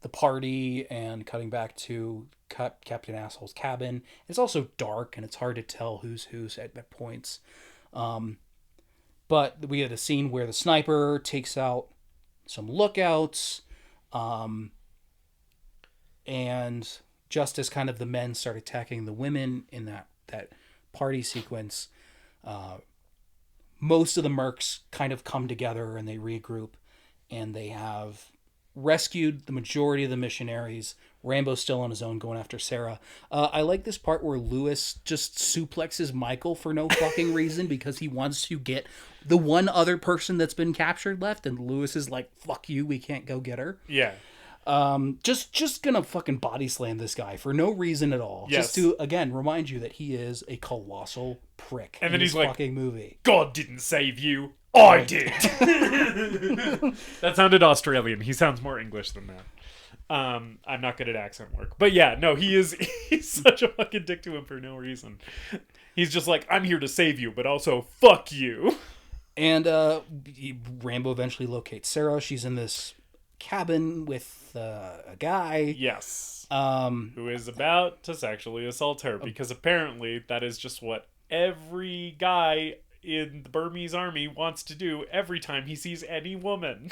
the party and cutting back to Captain Asshole's cabin. It's also dark and it's hard to tell who's at points. But we had a scene where the sniper takes out some lookouts, and just as kind of the men start attacking the women in that party sequence, most of the mercs kind of come together and they regroup, and they have rescued the majority of the missionaries. Rambo's still on his own going after Sarah. I like this part where Lewis just suplexes Michael for no fucking reason because he wants to get the one other person that's been captured left, and Lewis is like, fuck you, we can't go get her. Yeah. Just gonna fucking body slam this guy for no reason at all. Yes. Just to, again, remind you that he is a colossal prick. And then he's like, fucking movie. God didn't save you. I did. That sounded Australian. He sounds more English than that. I'm not good at accent work. But yeah, no, he's such a fucking dick to him for no reason. He's just like, I'm here to save you, but also fuck you. And Rambo eventually locates Sarah. She's in this cabin with a guy. Yes. Who is about to sexually assault her, because apparently that is just what every guy in the Burmese army wants to do every time he sees any woman.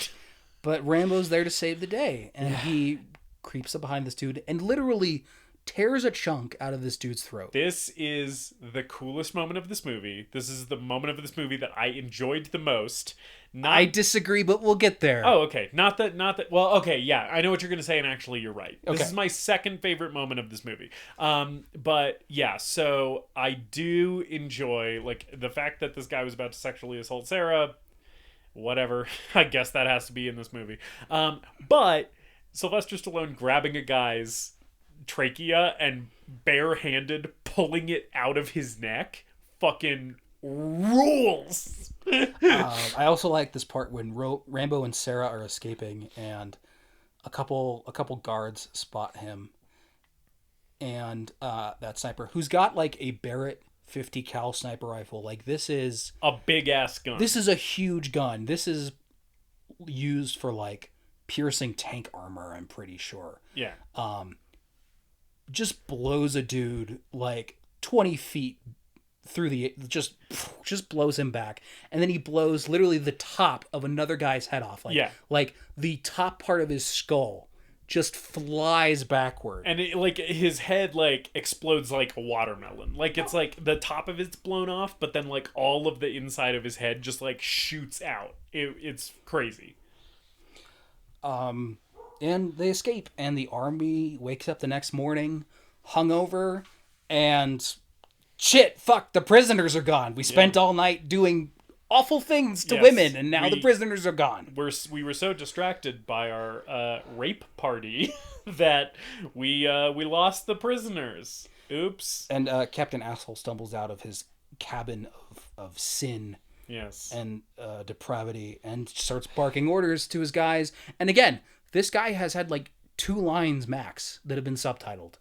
But Rambo's there to save the day, and he creeps up behind this dude and literally tears a chunk out of this dude's throat. This is the coolest moment of this movie. This is the moment of this movie that I enjoyed the most. I disagree, but we'll get there. Oh, okay. Not that. Well, okay, yeah. I know what you're going to say, and actually you're right. Okay. This is my second favorite moment of this movie. But yeah, so I do enjoy, like, the fact that this guy was about to sexually assault Sarah. Whatever. I guess that has to be in this movie. But Sylvester Stallone grabbing a guy's trachea and barehanded pulling it out of his neck fucking rules. I also like this part when Rambo and Sarah are escaping, and a couple guards spot him, and that sniper who's got like a Barrett 50 cal sniper rifle. Like, this is a big ass gun. This is a huge gun. This is used for like piercing tank armor, I'm pretty sure. Yeah. Just blows a dude like 20 feet through the, just blows him back, and then he blows literally the top of another guy's head off. Like, like the top part of his skull just flies backward, and it, like, his head like explodes like a watermelon. Like, it's like the top of it's blown off, but then like all of the inside of his head just like shoots out. It's crazy. And they escape, and the army wakes up the next morning hungover, and shit, fuck, the prisoners are gone. We spent all night doing awful things to women, and now the prisoners are gone. We were so distracted by our rape party that we lost the prisoners. Oops. And Captain Asshole stumbles out of his cabin of sin. Yes. And depravity, and starts barking orders to his guys. And again, this guy has had like 2 lines max that have been subtitled.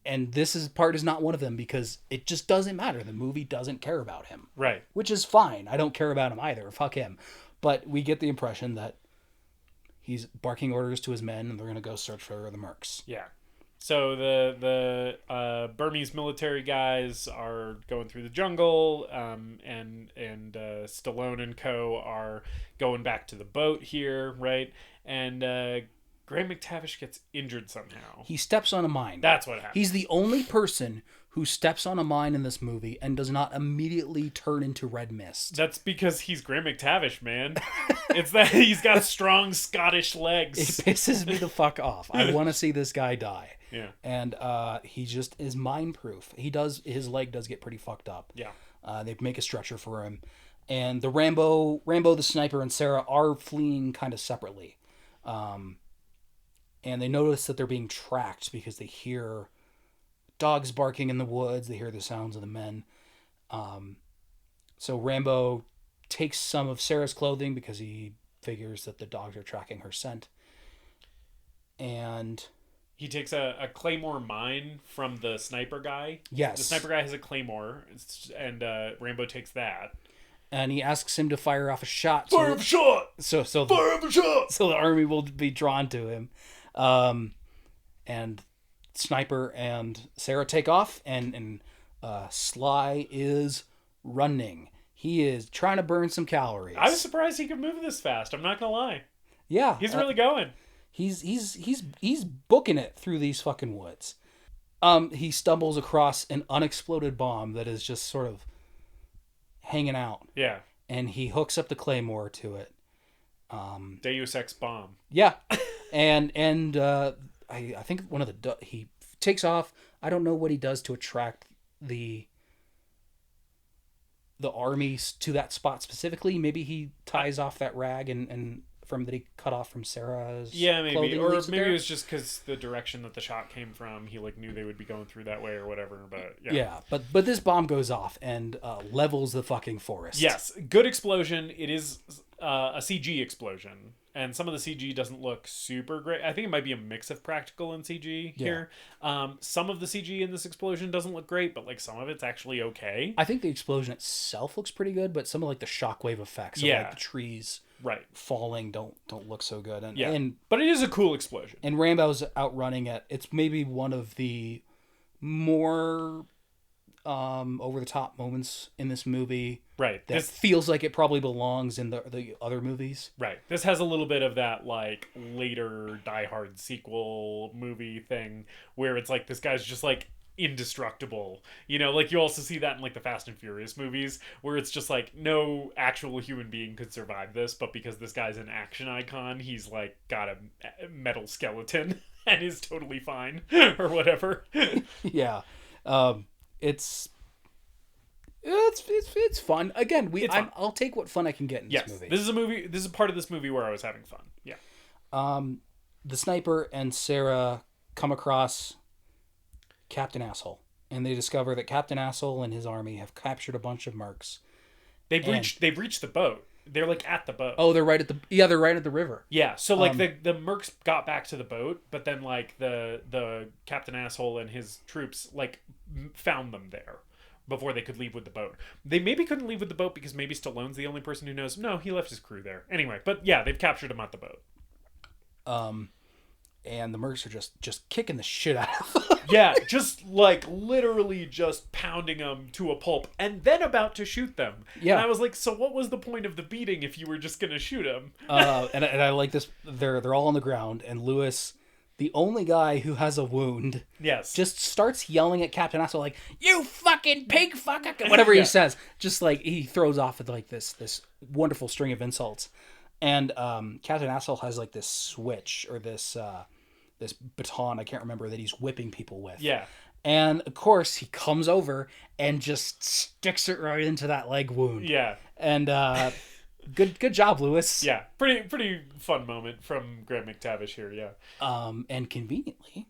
And this part is not one of them because it just doesn't matter. The movie doesn't care about him. Right. Which is fine. I don't care about him either. Fuck him. But we get the impression that he's barking orders to his men and they're going to go search for the mercs. Yeah. So the Burmese military guys are going through the jungle, and Stallone and co. are going back to the boat here, right? And Graham McTavish gets injured somehow. He steps on a mine. That's what happens. He's the only person who steps on a mine in this movie and does not immediately turn into red mist. That's because he's Graham McTavish, man. It's that he's got strong Scottish legs. It pisses me the fuck off. I want to see this guy die. Yeah. And he just is mine proof. His leg does get pretty fucked up. Yeah. They make a stretcher for him. And the Rambo the sniper, and Sarah are fleeing kind of separately. And they notice that they're being tracked because they hear dogs barking in the woods. They hear the sounds of the men. So Rambo takes some of Sarah's clothing because he figures that the dogs are tracking her scent. And he takes a claymore mine from the sniper guy. Yes. The sniper guy has a claymore, and Rambo takes that. And he asks him to fire off a shot. Fire off a shot! So fire off a shot! So the army will be drawn to him. And Sniper and Sarah take off, and Sly is running. He is trying to burn some calories. I was surprised he could move this fast. I'm not gonna lie. Yeah, he's really going. He's booking it through these fucking woods. He stumbles across an unexploded bomb that is just sort of hanging out. Yeah. And he hooks up the claymore to it. Deus Ex bomb. Yeah. and I think one of he takes off. I don't know what he does to attract the armies to that spot specifically. Maybe he ties off that rag and from that he cut off from Sarah's maybe, or maybe there. it was just because the direction that the shot came from, he like knew they would be going through that way or whatever. But but this bomb goes off and levels the fucking forest. Yes, good explosion. It is a CG explosion, and some of the CG doesn't look super great. I think it might be a mix of practical and CG here. Some of the CG in this explosion doesn't look great, but like some of it's actually okay. I think the explosion itself looks pretty good, but some of like the shockwave effects of like the trees falling don't look so good. But it is a cool explosion. And Rambo's outrunning it. It's maybe one of the more over the top moments in this movie. Right. That feels like it probably belongs in the other movies. Right. This has a little bit of that like later Die Hard sequel movie thing where it's like this guy's just like indestructible, you know, like you also see that in like the Fast and Furious movies where it's just like no actual human being could survive this, but because this guy's an action icon, he's like got a metal skeleton and is totally fine or whatever. Yeah. It's fun. Again, I'll take what fun I can get in this movie. This is a part of this movie where I was having fun. Yeah. The sniper and Sarah come across Captain Asshole, and they discover that Captain Asshole and his army have captured a bunch of mercs. They've reached the boat. They're like at the boat. Oh, they're right at the river. Yeah, so like the mercs got back to the boat, but then like the Captain Asshole and his troops like found them there before they could leave with the boat. They maybe couldn't leave with the boat because maybe Stallone's the only person who knows. No, he left his crew there. Anyway, but yeah, they've captured him at the boat. And the mercs are just kicking the shit out of them. Yeah, just like literally just pounding them to a pulp and then about to shoot them. Yeah. And I was like, so what was the point of the beating if you were just going to shoot them? And I like this. They're all on the ground, and Lewis, the only guy who has a wound, just starts yelling at Captain Asshole like, "You fucking pig fucker," whatever he says. Just like he throws off with like this wonderful string of insults. And Captain Asshole has like this switch or this this baton, I can't remember, that he's whipping people with. Yeah. And of course he comes over and just sticks it right into that leg wound. Yeah. And good job, Lewis. Yeah. Pretty fun moment from Graham McTavish here, yeah. And conveniently,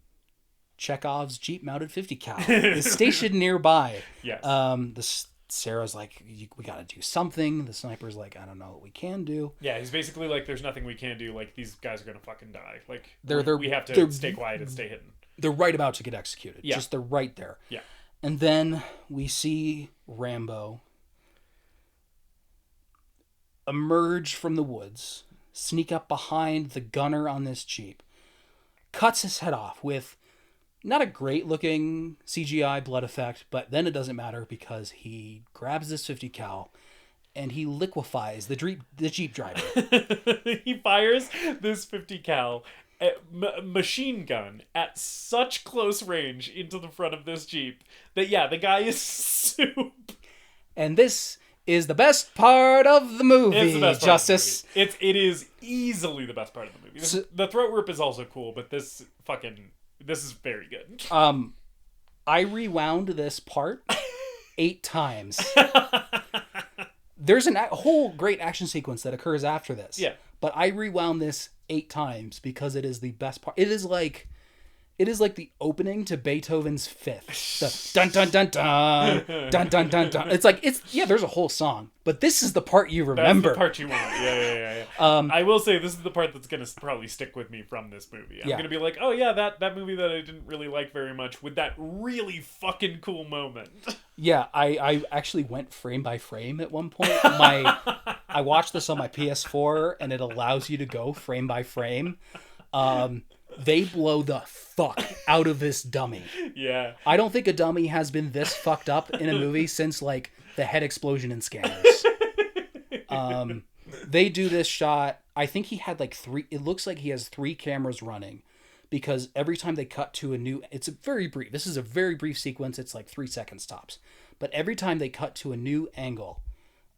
Chekhov's Jeep mounted 50 cal is stationed nearby. Yes. Sarah's like, we gotta do something. The sniper's like, I don't know what we can do. Yeah, he's basically like, there's nothing we can do. Like, these guys are gonna fucking die. Like, we have to stay quiet and stay hidden. They're right about to get executed. Yeah. Just they're right there. Yeah. And then we see Rambo emerge from the woods, sneak up behind the gunner on this Jeep, cuts his head off with not a great looking CGI blood effect, but then it doesn't matter because he grabs this 50 cal and he liquefies the Jeep driver. He fires this 50 cal machine gun at such close range into the front of this Jeep that, yeah, the guy is soup. And this is the best part of the movie, it's the best part Justice. Of the movie. It is easily the best part of the movie. The throat rip is also cool, but this is very good. I rewound this part 8 times. There's a whole great action sequence that occurs after this. Yeah. But I rewound this 8 times because it is the best part. It is like the opening to Beethoven's Fifth. The dun dun dun dun dun dun dun dun. There's a whole song, but this is the part you remember. That's the part you want. Yeah. I will say this is the part that's gonna probably stick with me from this movie. I'm gonna be like, oh yeah, that movie that I didn't really like very much with that really fucking cool moment. Yeah, I actually went frame by frame at one point. I watched this on my PS4, and it allows you to go frame by frame. They blow the fuck out of this dummy. Yeah. I don't think a dummy has been this fucked up in a movie since, like, the head explosion in Scanners. They do this shot. I think he had, like, 3... It looks like he has 3 cameras running. Because every time they cut to a new... It's a very brief... This is a very brief sequence. It's like 3 seconds tops. But every time they cut to a new angle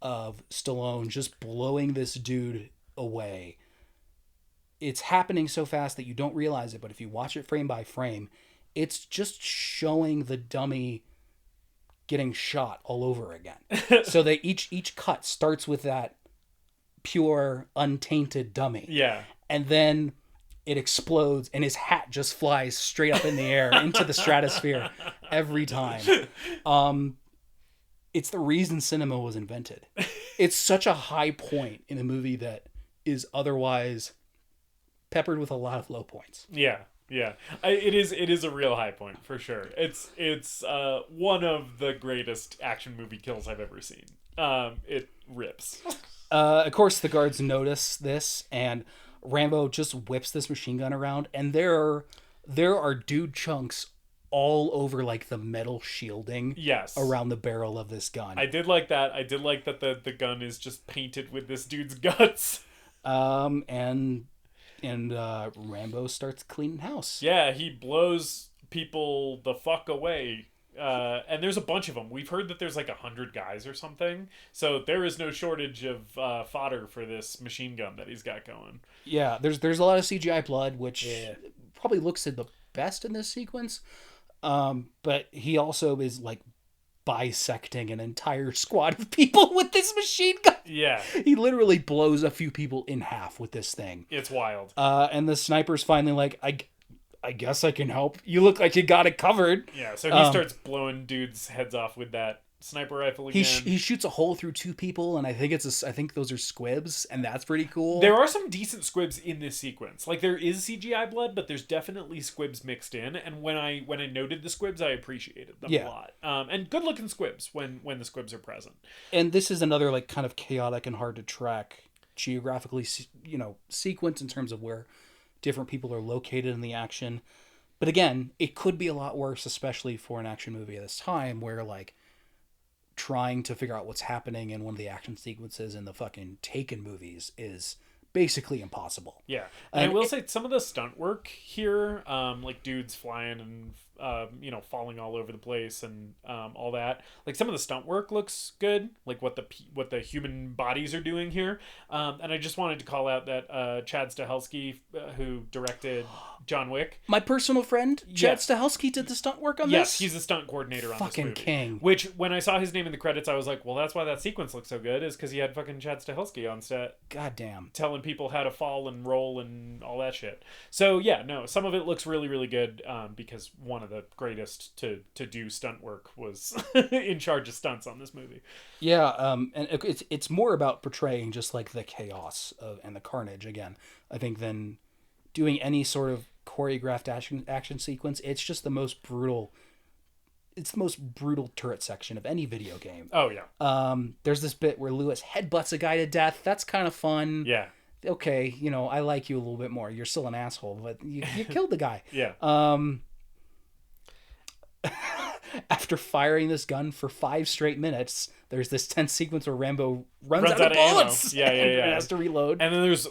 of Stallone just blowing this dude away... It's happening so fast that you don't realize it, but if you watch it frame by frame, it's just showing the dummy getting shot all over again. So they each cut starts with that pure, untainted dummy. Yeah. And then it explodes and his hat just flies straight up in the air into the stratosphere every time. It's the reason cinema was invented. It's such a high point in a movie that is otherwise peppered with a lot of low points. Yeah. It is a real high point for sure. It's one of the greatest action movie kills I've ever seen. It rips. Of course, the guards notice this, and Rambo just whips this machine gun around, and there are dude chunks all over, like, the metal shielding around the barrel of this gun. I did like that. I did like that the gun is just painted with this dude's guts. And Rambo starts cleaning house. Yeah, he blows people the fuck away. And there's a bunch of them. We've heard that there's like 100 guys or something. So there is no shortage of fodder for this machine gun that he's got going. Yeah, there's a lot of CGI blood, which probably looks the best in this sequence. But he also is like bisecting an entire squad of people with this machine gun. Yeah. He literally blows a few people in half with this thing. It's wild. And the sniper's finally like, I guess I can help. You look like you got it covered. Yeah, so he starts blowing dudes' heads off with that sniper rifle again. He shoots a hole through 2 people, and I think those are squibs, and that's pretty cool. There are some decent squibs in this sequence. Like, there is CGI blood, but there's definitely squibs mixed in. And when I noted the squibs, I appreciated them a lot. And good looking squibs when the squibs are present. And this is another like kind of chaotic and hard to track geographically, sequence in terms of where different people are located in the action. But again, it could be a lot worse, especially for an action movie at this time, where like trying to figure out what's happening in one of the action sequences in the fucking Taken movies is basically impossible. Yeah. And I will say some of the stunt work here, like dudes flying and falling all over the place and all that. Like some of the stunt work looks good, like what the human bodies are doing here. And I just wanted to call out that Chad Stahelski, who directed John Wick. My personal friend, Chad Yes. Stahelski, did the stunt work on this. Yes, he's a stunt coordinator on this Fucking movie. king. Which, when I saw his name in the credits, I was like, well, that's why that sequence looks so good, is because he had fucking Chad Stahelski on set. God damn. Telling people how to fall and roll and all that shit. So, yeah, no, some of it looks really, really good, because one of the greatest to do stunt work was in charge of stunts on this movie. Yeah, and it's more about portraying just like the chaos and the carnage again, I think, than doing any sort of choreographed action sequence. It's just the most brutal. It's the most brutal turret section of any video game. Oh yeah. There's this bit where Lewis headbutts a guy to death. That's kind of fun. Yeah. Okay, I like you a little bit more. You're still an asshole, but you killed the guy. Yeah. After firing this gun for 5 straight minutes, there's this tense sequence where Rambo runs out of bullets. Yeah. And has to reload. And then there's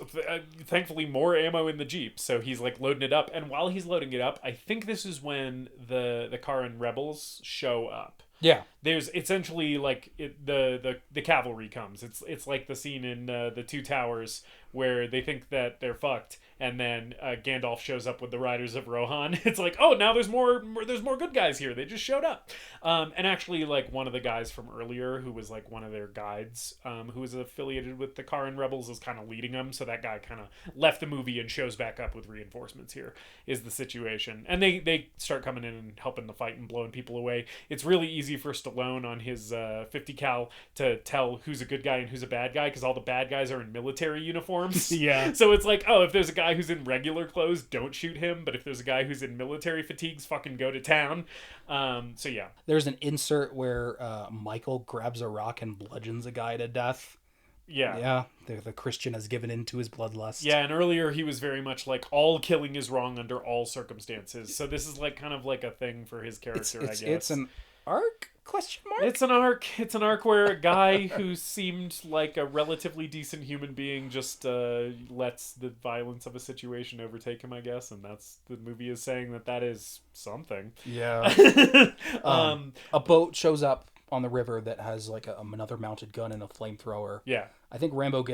thankfully more ammo in the Jeep, so he's like loading it up. And while he's loading it up, I think this is when the Karen rebels show up. Yeah. There's essentially like the cavalry comes. It's like the scene in the Two Towers where they think that they're fucked, and then Gandalf shows up with the Riders of Rohan. It's like, oh, now there's more good guys here. They just showed up. And actually, like, one of the guys from earlier, who was like one of their guides, who was affiliated with the Karen rebels, is kind of leading them. So that guy kind of left the movie and shows back up with reinforcements. Here is the situation, and they start coming in and helping the fight and blowing people away. It's really easy for Stallone on his 50 cal to tell who's a good guy and who's a bad guy, because all the bad guys are in military uniforms. Yeah. So it's like, oh, if there's a guy who's in regular clothes, don't shoot him. But if there's a guy who's in military fatigues, fucking go to town. So yeah. There's an insert where Michael grabs a rock and bludgeons a guy to death. Yeah. Yeah. The Christian has given in to his bloodlust. Yeah, and earlier he was very much like, all killing is wrong under all circumstances. So this is like kind of like a thing for his character, I guess. It's an arc? Question mark? It's an arc. It's an arc where a guy who seemed like a relatively decent human being just lets the violence of a situation overtake him, I guess, and that's the movie is saying that is something. Yeah. A boat shows up on the river that has like another mounted gun and a flamethrower. Yeah. I think Rambo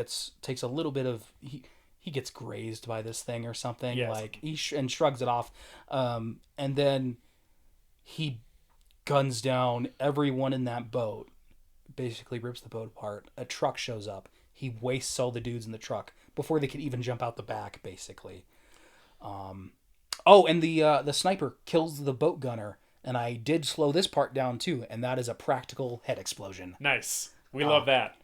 takes a little bit of he gets grazed by this thing or something. Yes. Like and shrugs it off, and then he guns down everyone in that boat, basically rips the boat apart. A truck shows up. He wastes all the dudes in the truck before they can even jump out the back, basically. And the sniper kills the boat gunner, and I did slow this part down too, and that is a practical head explosion. Nice. We love that.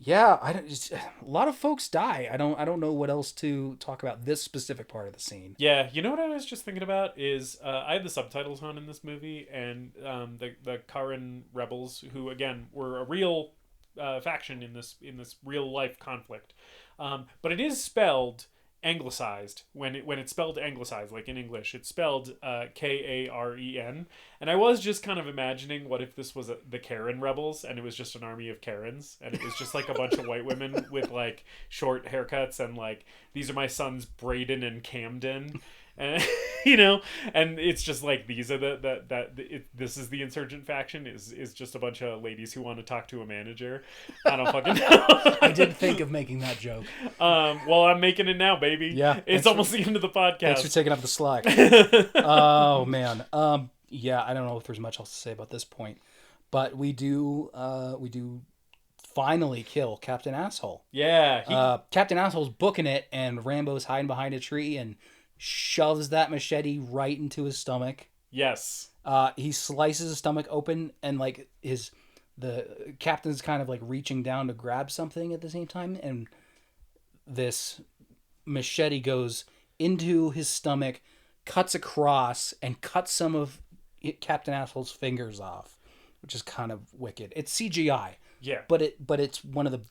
Yeah, a lot of folks die. I don't know what else to talk about this specific part of the scene. Yeah, you know what I was just thinking about is I had the subtitles on in this movie, and the Karen rebels, who again were a real faction in this real life conflict, but it is spelled anglicized. When it's spelled anglicized, like in English, it's spelled Karen, and I was just kind of imagining, what if this was the Karen rebels and it was just an army of Karens, and it was just like a bunch of white women with like short haircuts, and like, these are my sons Braden and Camden, and and it's just like, these are this is the insurgent faction, is just a bunch of ladies who want to talk to a manager. I don't fucking know. I did think of making that joke. Well, I'm making it now, baby. Yeah, it's almost the end of the podcast. Thanks for taking up the slack. Oh man. Yeah, I don't know if there's much else to say about this point, but we do finally kill Captain Asshole. Yeah. Captain Asshole's booking it, and Rambo's hiding behind a tree and shoves that machete right into his stomach. Yes. He slices his stomach open, and like the captain's kind of like reaching down to grab something at the same time, and this machete goes into his stomach, cuts across, and cuts some of Captain Asshole's fingers off, which is kind of wicked. It's CGI. Yeah. But it's one of the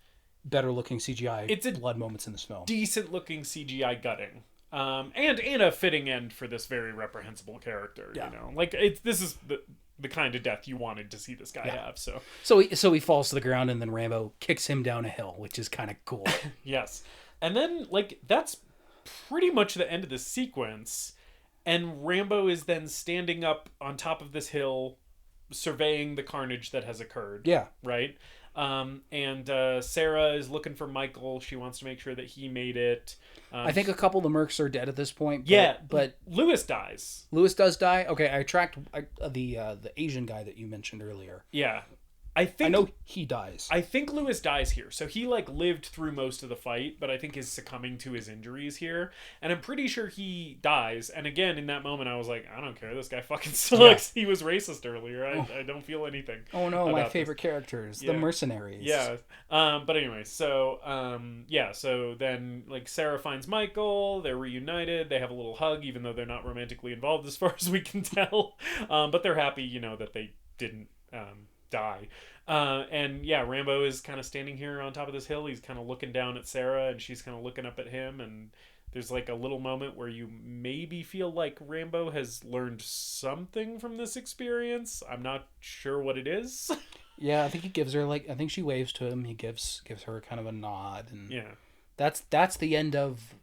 better looking CGI blood moments in this film. Decent looking CGI gutting. And a fitting end for this very reprehensible character. Yeah. Like, this is the kind of death you wanted to see this guy have. So he falls to the ground, and then Rambo kicks him down a hill, which is kind of cool. Yes. And then, like, that's pretty much the end of the sequence. And Rambo is then standing up on top of this hill, surveying the carnage that has occurred. Yeah. Right? And Sarah is looking for Michael. She wants to make sure that he made it. I think a couple of the mercs are dead at this point. But Lewis dies. Lewis does die. Okay, I tracked the Asian guy that you mentioned earlier. Yeah. I know he dies. I think Lewis dies here. So he lived through most of the fight, but I think is succumbing to his injuries here. And I'm pretty sure he dies. And again, in that moment, I was like, I don't care. This guy fucking sucks. Yeah. He was racist earlier. I don't feel anything. Oh no, my favorite characters, the mercenaries. Yeah. But anyway, so so then Sarah finds Michael. They're reunited. They have a little hug, even though they're not romantically involved as far as we can tell. But they're happy, that they didn't die. And Rambo is kind of standing here on top of this hill. He's kind of looking down at Sarah, and she's kind of looking up at him. And there's a little moment where you maybe feel like Rambo has learned something from this experience. I'm not sure what it is. Yeah, I think he gives her I think she waves to him. He gives her kind of a nod, and yeah, that's the end of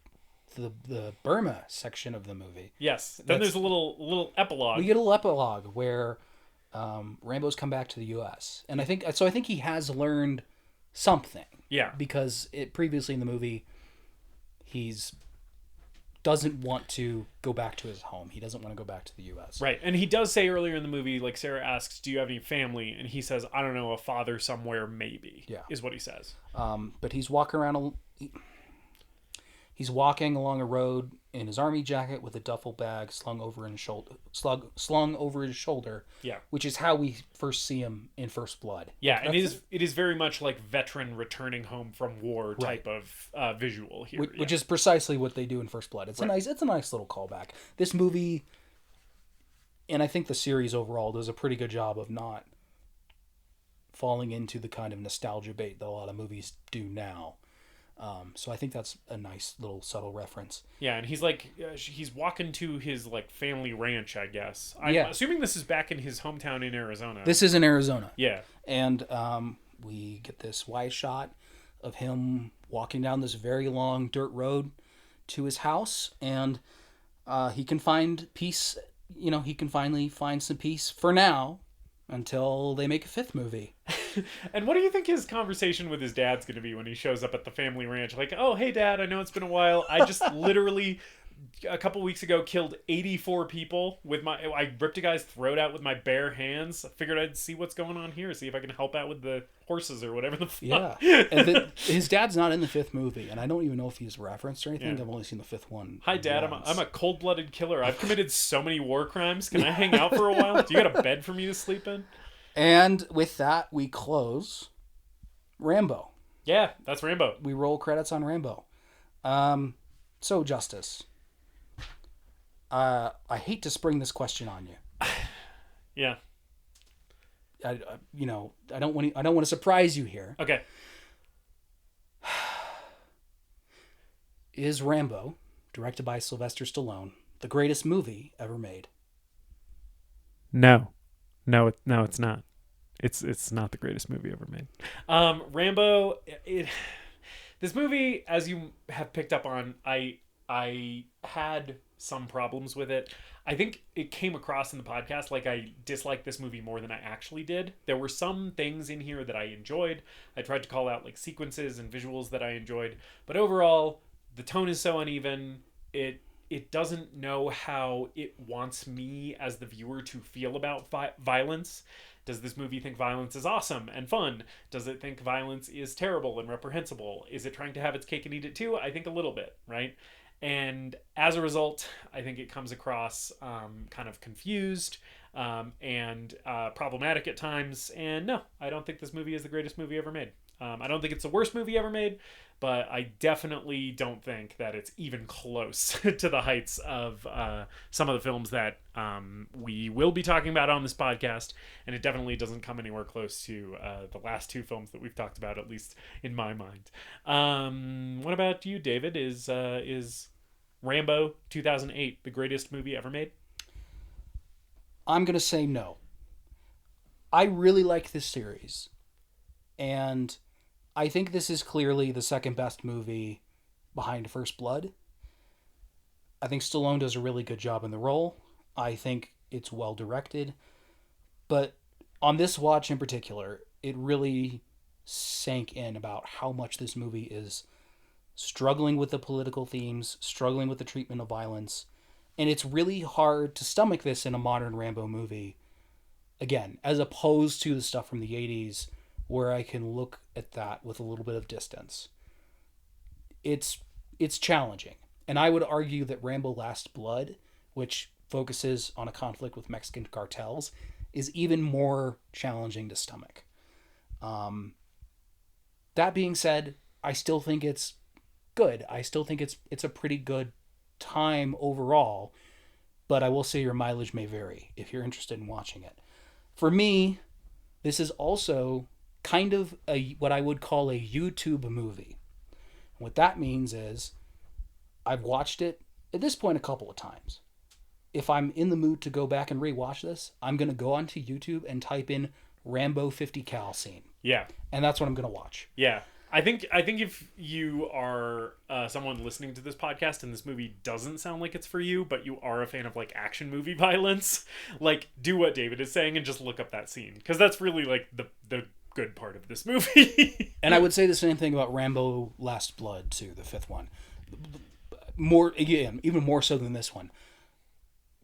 the Burma section of the movie. Yes. Then there's a little epilogue. We get a little epilogue where Rambo's come back to the U.S. and I think he has learned something. Yeah. Because previously in the movie, he's doesn't want to go back to his home. He doesn't want to go back to the U.S. Right, and he does say earlier in the movie, Sarah asks, "Do you have any family?" And he says, "I don't know, a father somewhere, maybe." Yeah, is what he says. But he's walking around. He's walking along a road in his army jacket with a duffel bag slung over his shoulder. Yeah, which is how we first see him in First Blood. Yeah, and it is very much like veteran returning home from war type of visual here, which is precisely what they do in First Blood. It's a nice little callback. This movie, and I think the series overall does a pretty good job of not falling into the kind of nostalgia bait that a lot of movies do now. So I think that's a nice little subtle reference. Yeah, and he's walking to his family ranch, I guess. I'm assuming this is back in his hometown in Arizona. This is in Arizona. Yeah. And we get this wide shot of him walking down this very long dirt road to his house, and he can find peace. He can finally find some peace for now until they make a fifth movie. And what do you think his conversation with his dad's going to be when he shows up at the family ranch? Oh, hey, Dad, I know it's been a while. I just literally, a couple weeks ago, killed 84 people I ripped a guy's throat out with my bare hands. I figured I'd see what's going on here, see if I can help out with the horses or whatever the fuck. Yeah. And his dad's not in the fifth movie, and I don't even know if he's referenced or anything. Yeah. I've only seen the fifth one. Hi, Dad. I'm a cold-blooded killer. I've committed so many war crimes. Can I hang out for a while? Do you got a bed for me to sleep in? And with that, we close Rambo. Yeah, that's Rambo. We roll credits on Rambo. So, Justus, I hate to spring this question on you. Yeah. I don't want to surprise you here. Okay. Is Rambo, directed by Sylvester Stallone, the greatest movie ever made? No, it's not. It's not the greatest movie ever made. Rambo. This movie, as you have picked up on, I had some problems with it. I think it came across in the podcast like I disliked this movie more than I actually did. There were some things in here that I enjoyed. I tried to call out sequences and visuals that I enjoyed, but overall, the tone is so uneven. It doesn't know how it wants me as the viewer to feel about violence. Does this movie think violence is awesome and fun? Does it think violence is terrible and reprehensible? Is it trying to have its cake and eat it too? I think a little bit, right? And as a result, I think it comes across kind of confused and problematic at times. And no, I don't think this movie is the greatest movie ever made. I don't think it's the worst movie ever made, but I definitely don't think that it's even close to the heights of some of the films that we will be talking about on this podcast, and it definitely doesn't come anywhere close to the last two films that we've talked about, at least in my mind. What about you, David? Is Rambo 2008 the greatest movie ever made? I'm going to say no. I really like this series, and I think this is clearly the second best movie behind First Blood. I think Stallone does a really good job in the role. I think it's well directed. But on this watch in particular, it really sank in about how much this movie is struggling with the political themes, struggling with the treatment of violence. And it's really hard to stomach this in a modern Rambo movie. Again, as opposed to the stuff from the 80s, where I can look at that with a little bit of distance. It's challenging. And I would argue that Rambo Last Blood, which focuses on a conflict with Mexican cartels, is even more challenging to stomach. That being said, I still think it's good. I still think it's a pretty good time overall, but I will say your mileage may vary if you're interested in watching it. For me, this is also kind of what I would call a YouTube movie. What that means is I've watched it at this point a couple of times. If I'm in the mood to go back and rewatch this, I'm going to go onto YouTube and type in Rambo 50 cal scene. Yeah. And that's what I'm going to watch. Yeah. I think if you are someone listening to this podcast and this movie doesn't sound like it's for you, but you are a fan of like action movie violence, like do what David is saying and just look up that scene, because that's really like the good part of this movie. And I would say the same thing about Rambo Last Blood too, the fifth one. Even more so than this one.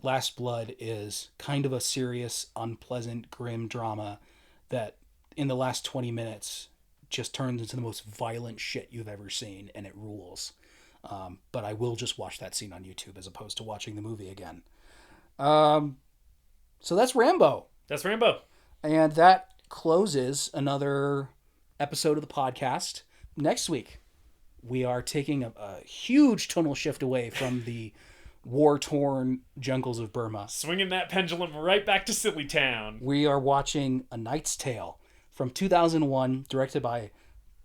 Last Blood is kind of a serious, unpleasant, grim drama that in the last 20 minutes just turns into the most violent shit you've ever seen, and it rules. But I will just watch that scene on YouTube as opposed to watching the movie again. So that's Rambo. That's Rambo. And that closes another episode of the podcast. Next week, we are taking a huge tonal shift away from the war-torn jungles of Burma. Swinging that pendulum right back to Silly Town. We are watching A Knight's Tale from 2001, directed by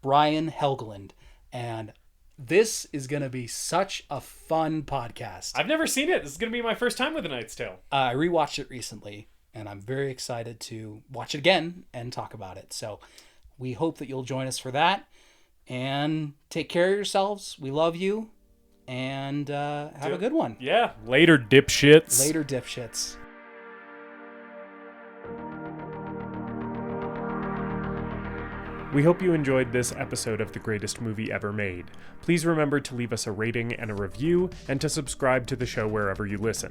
Brian Helgeland. And this is going to be such a fun podcast. I've never seen it. This is going to be my first time with A Knight's Tale. I rewatched it recently, and I'm very excited to watch it again and talk about it. So we hope that you'll join us for that. And take care of yourselves. We love you. And have a good one. Yeah. Later, dipshits. Later, dipshits. We hope you enjoyed this episode of The Greatest Movie Ever Made. Please remember to leave us a rating and a review, and to subscribe to the show wherever you listen.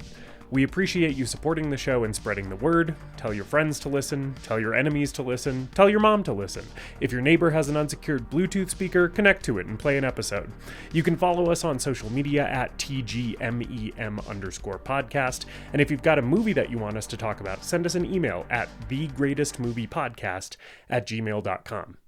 We appreciate you supporting the show and spreading the word. Tell your friends to listen, tell your enemies to listen, tell your mom to listen. If your neighbor has an unsecured Bluetooth speaker, connect to it and play an episode. You can follow us on social media at TGMEM_podcast. And if you've got a movie that you want us to talk about, send us an email at thegreatestmoviepodcast@gmail.com.